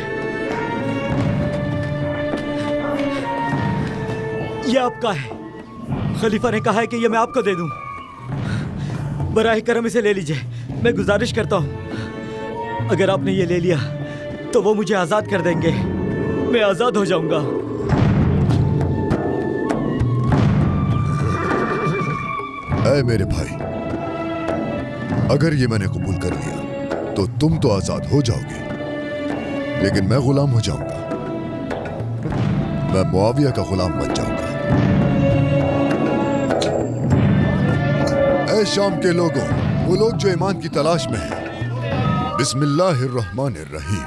ये आपका है। खलीफा ने कहा है कि ये मैं आपको दे दूं। बराए करम इसे ले लीजिए। मैं गुजारिश करता हूं, अगर आपने ये ले लिया तो वो मुझे आजाद कर देंगे। मैं आजाद हो जाऊंगा। ऐ मेरे भाई, अगर ये मैंने कबूल कर लिया तो तुम तो आजाद हो जाओगे, लेकिन मैं गुलाम हो जाऊंगा। मैं मुआविया का गुलाम बन जाऊंगा। ऐ शाम के लोगों, वो लोग जो ईमान की तलाश में हैं, बिस्मिल्लाहिर्रहमानिर्रहीम।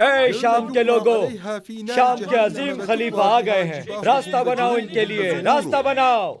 ऐ शाम के लोगों, शाम के अजीम खलीफा आ गए हैं। रास्ता बनाओ इनके लिए, रास्ता बनाओ।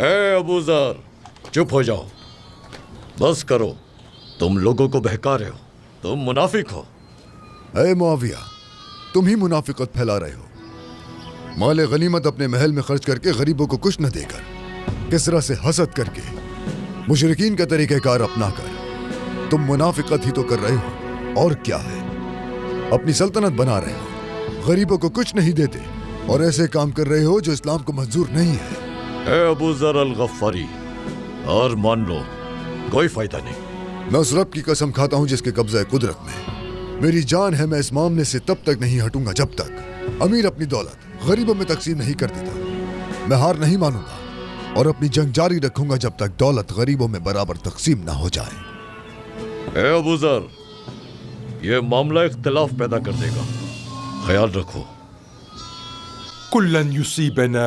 ए अबू जर, चुप हो जाओ, बस करो। तुम लोगों को बहका रहे हो, तुम मुनाफिक हो। ऐ मुआविया, तुम ही मुनाफिकत फैला रहे हो। माल गनीमत अपने महल में खर्च करके गरीबों को कुछ न देकर, किसरा से हसद करके, मुशरिकीन का तरीक़ेकार अपनाकर तुम मुनाफिकत ही तो कर रहे हो। और क्या है, अपनी सल्तनत बना रहे हो, गरीबों को कुछ नहीं देते और ऐसे काम कर रहे हो जो इस्लाम को मंजूर नहीं है। ए अबू जर अल गफ्फारी, और मान लो, कोई फायदा नहीं। मैं उस रब की कसम खाता हूं जिसके कब्ज़े कुदरत में मेरी जान है, मैं इस मामले से तब तक नहीं हटूंगा जब तक अमीर अपनी दौलत गरीबों में तकसीम नहीं कर देता। मैं हार नहीं मानूंगा और अपनी जंग जारी रखूंगा जब तक दौलत गरीबों में बराबर तकसीम ना हो जाए। ए अबू जर, ये मामला इख्तिलाफ पैदा कर देगा, ख्याल रखो। कुल्लन युसीबना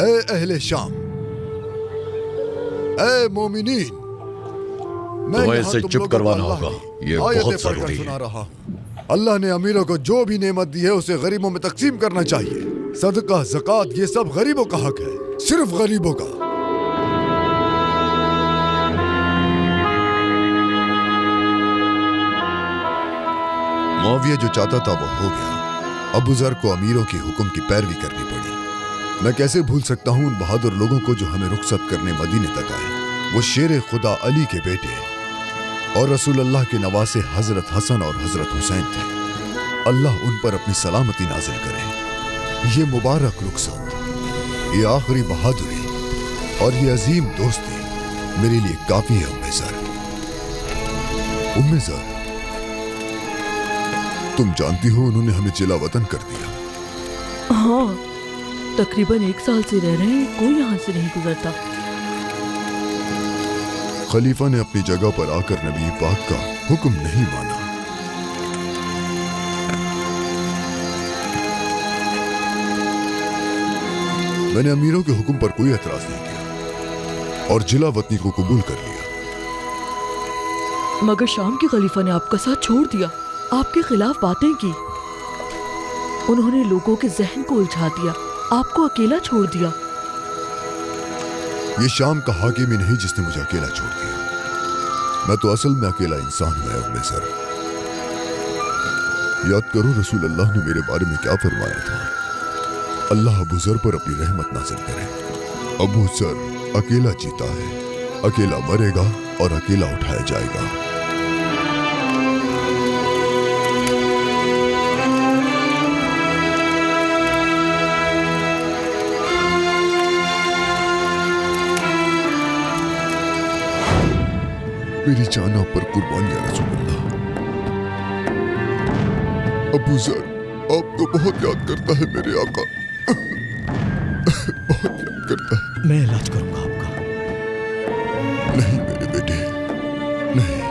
ऐ अहले शाम, ऐ मोमिनीन, तुम्हें इसे चुप करवाना होगा, ये बहुत जरूरी है। अल्लाह ने अमीरों को जो भी नेमत दी है उसे गरीबों में तकसीम करना चाहिए। सदका, ज़कात, ये सब गरीबों का हक है, सिर्फ गरीबों का। मुआविया जो चाहता था वो हो गया। अबू जर को अमीरों की हुक्म की पैरवी करनी पड़ी। मैं कैसे भूल सकता हूँ उन बहादुर लोगों को जो हमें रुखसत करने मदीने तक आए। वो शेर खुदा अली के बेटे और रसूल अल्लाह के नवासे हजरत हसन और हजरत हुसैन थे। अल्लाह उन पर अपनी सलामती नाजिल करे। ये मुबारक रुखसत, ये आखिरी बहादुरी और ये अजीम दोस्ती मेरे लिए काफी है। उम्मे ज़र, उम्मे ज़र, तुम जानती हो उन्होंने हमें जिला वतन कर दिया। हाँ, तकरीबन 1 साल से रह रहे हैं, कोई यहाँ से नहीं गुजरता। खलीफा ने अपनी जगह पर आकर नबी पाक का हुक्म नहीं माना। मैंने अमीरों के हुक्म पर कोई एतराज नहीं किया और जिला वतनी को कबूल कर लिया। मगर शाम के खलीफा ने आपका साथ छोड़ दिया, आपके खिलाफ बातें की। उन्होंने लोगों के जहन को उलझा दिया, आपको अकेला छोड़ दिया। ये शाम का हाकिम ही नहीं जिसने मुझे अकेला छोड़ दिया। मैं तो असल में अकेला इंसान हूं। उम्मे ज़र, याद करो रसूल अल्लाह ने मेरे बारे में क्या फरमाया था। अल्लाह अबू जर पर अपनी रहमत नाज़िल करे। अबू जर अकेला जीता है, अकेला मरेगा और अकेला उठाया जाएगा। मेरी जान आप पर कुर्बान या रसूल अल्लाह। अबू जर आपको बहुत याद करता है मेरे आका, बहुत याद करता है। मैं इलाज करूंगा आपका। नहीं मेरे बेटे, नहीं,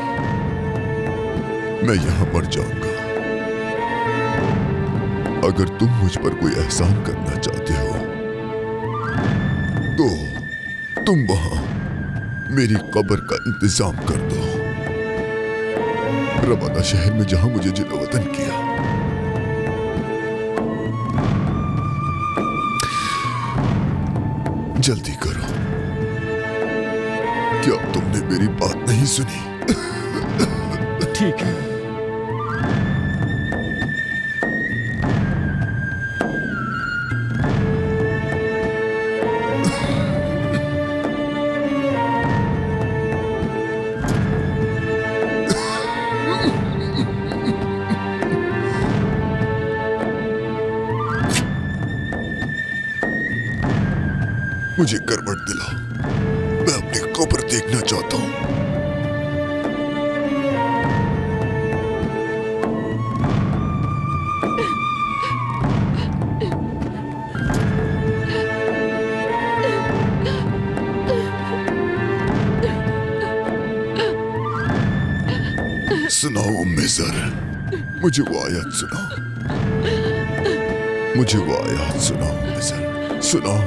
मैं यहां मर जाऊंगा। अगर तुम मुझ पर कोई एहसान करना चाहते हो तो तुम वहां मेरी कब्र का इंतजाम कर दो। रवाना शहर में जहां मुझे जिला वतन किया। जल्दी करो, क्या तुमने मेरी बात नहीं सुनी? ठीक है। मुझे करवट दिलाओ, मैं अपनी कब्र देखना चाहता हूं। सुनाओ उम्मे ज़र, मुझे वो आयत सुनाओ, मुझे वो आयत सुनाओ उम्मे ज़र, सुनाओ।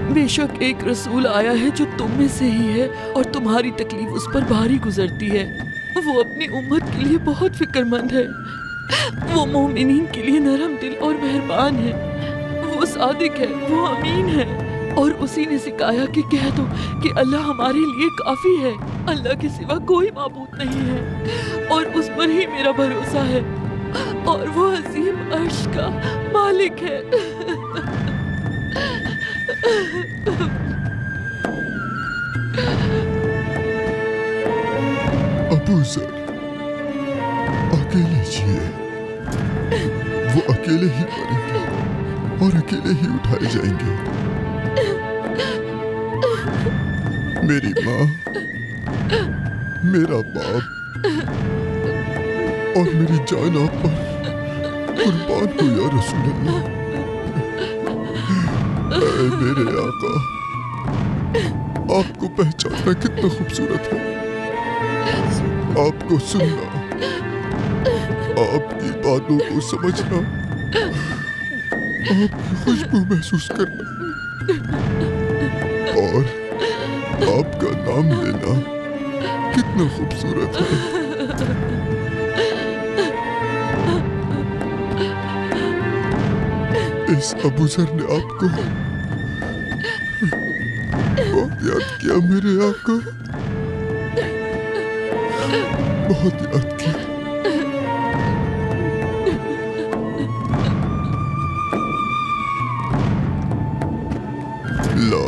बेशक एक रसूल आया है जो तुम में से ही है और तुम्हारी तकलीफ उस पर भारी गुजरती है। वो अपनी उम्मत के लिए बहुत फिक्रमंद है। वो मोमिनीन के लिए नरम दिल और मेहरबान है। वो सादिक है, वो अमीन है और उसी ने सिखाया कि कह दो कि अल्लाह हमारे लिए काफी है। अल्लाह के सिवा कोई माबूद नहीं है और उस पर ही मेरा भरोसा है और वो अजीम अर्श का मालिक है। अबू ज़र अकेले जिए, वो अकेले ही मरेंगे और अकेले ही उठाए जाएंगे। मेरी माँ, मेरा बाप और मेरी जान आप पर कुर्बान हो या रसूल अल्लाह। ऐ मेरे आका, आपको पहचानना कितना खूबसूरत है, आपको सुनना, आपकी बातों को समझना, आपकी खुशबू महसूस करना और आपका नाम लेना कितना खूबसूरत है। इस अबू ज़र ने आपको बहुत याद किया मेरे आका, बहुत याद किया। ला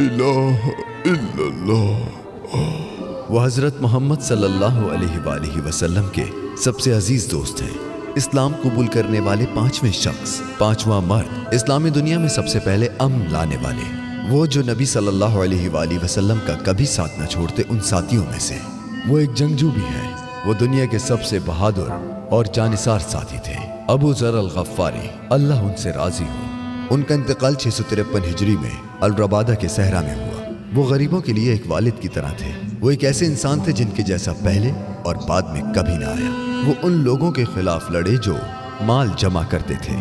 इलाहा इल्लल्लाह। वो हज़रत मोहम्मद सल्लल्लाहु अलैहि वसल्लम के सबसे अजीज दोस्त हैं। इस्लाम कबूल करने वाले पांचवें शख्स, पांचवा मर्द, इस्लामी दुनिया में सबसे पहले अमन लाने वाले, वो जो नबी सल्लल्लाहु अलैहि वसल्लम का कभी साथ न छोड़ते उन साथियों में से। वो एक जंगजू भी हैं। वो दुनिया के सबसे बहादुर और जानिसार साथी थे, अबू ज़र अल-गफ़ारी, अल्लाह उनसे राजी हो। उनका इंतकाल 653 हिजरी में अल-रबादा के सहरा में हुआ। वो गरीबों के लिए एक वालिद की तरह थे। वो एक ऐसे इंसान थे जिनके जैसा पहले और बाद में कभी ना आया। वो उन लोगों के खिलाफ लड़े जो माल जमा करते थे।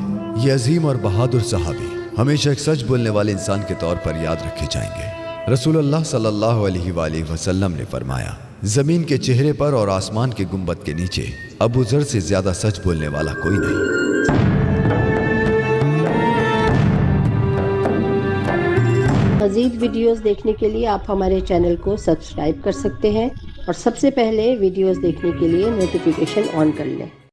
ये अजीम और बहादुर सहाबी हमेशा एक सच बोलने वाले इंसान के तौर पर याद रखे जाएंगे। रसूलुल्लाह सल्लल्लाहु अलैहि वसल्लम ने फरमाया, जमीन के चेहरे पर और आसमान के गुंबद के नीचे अबू ज़र से ज्यादा सच बोलने वाला कोई नहीं। मज़ीद वीडियोस देखने के लिए आप हमारे चैनल को सब्सक्राइब कर सकते हैं और सबसे पहले वीडियोस देखने के लिए नोटिफिकेशन ऑन कर लें।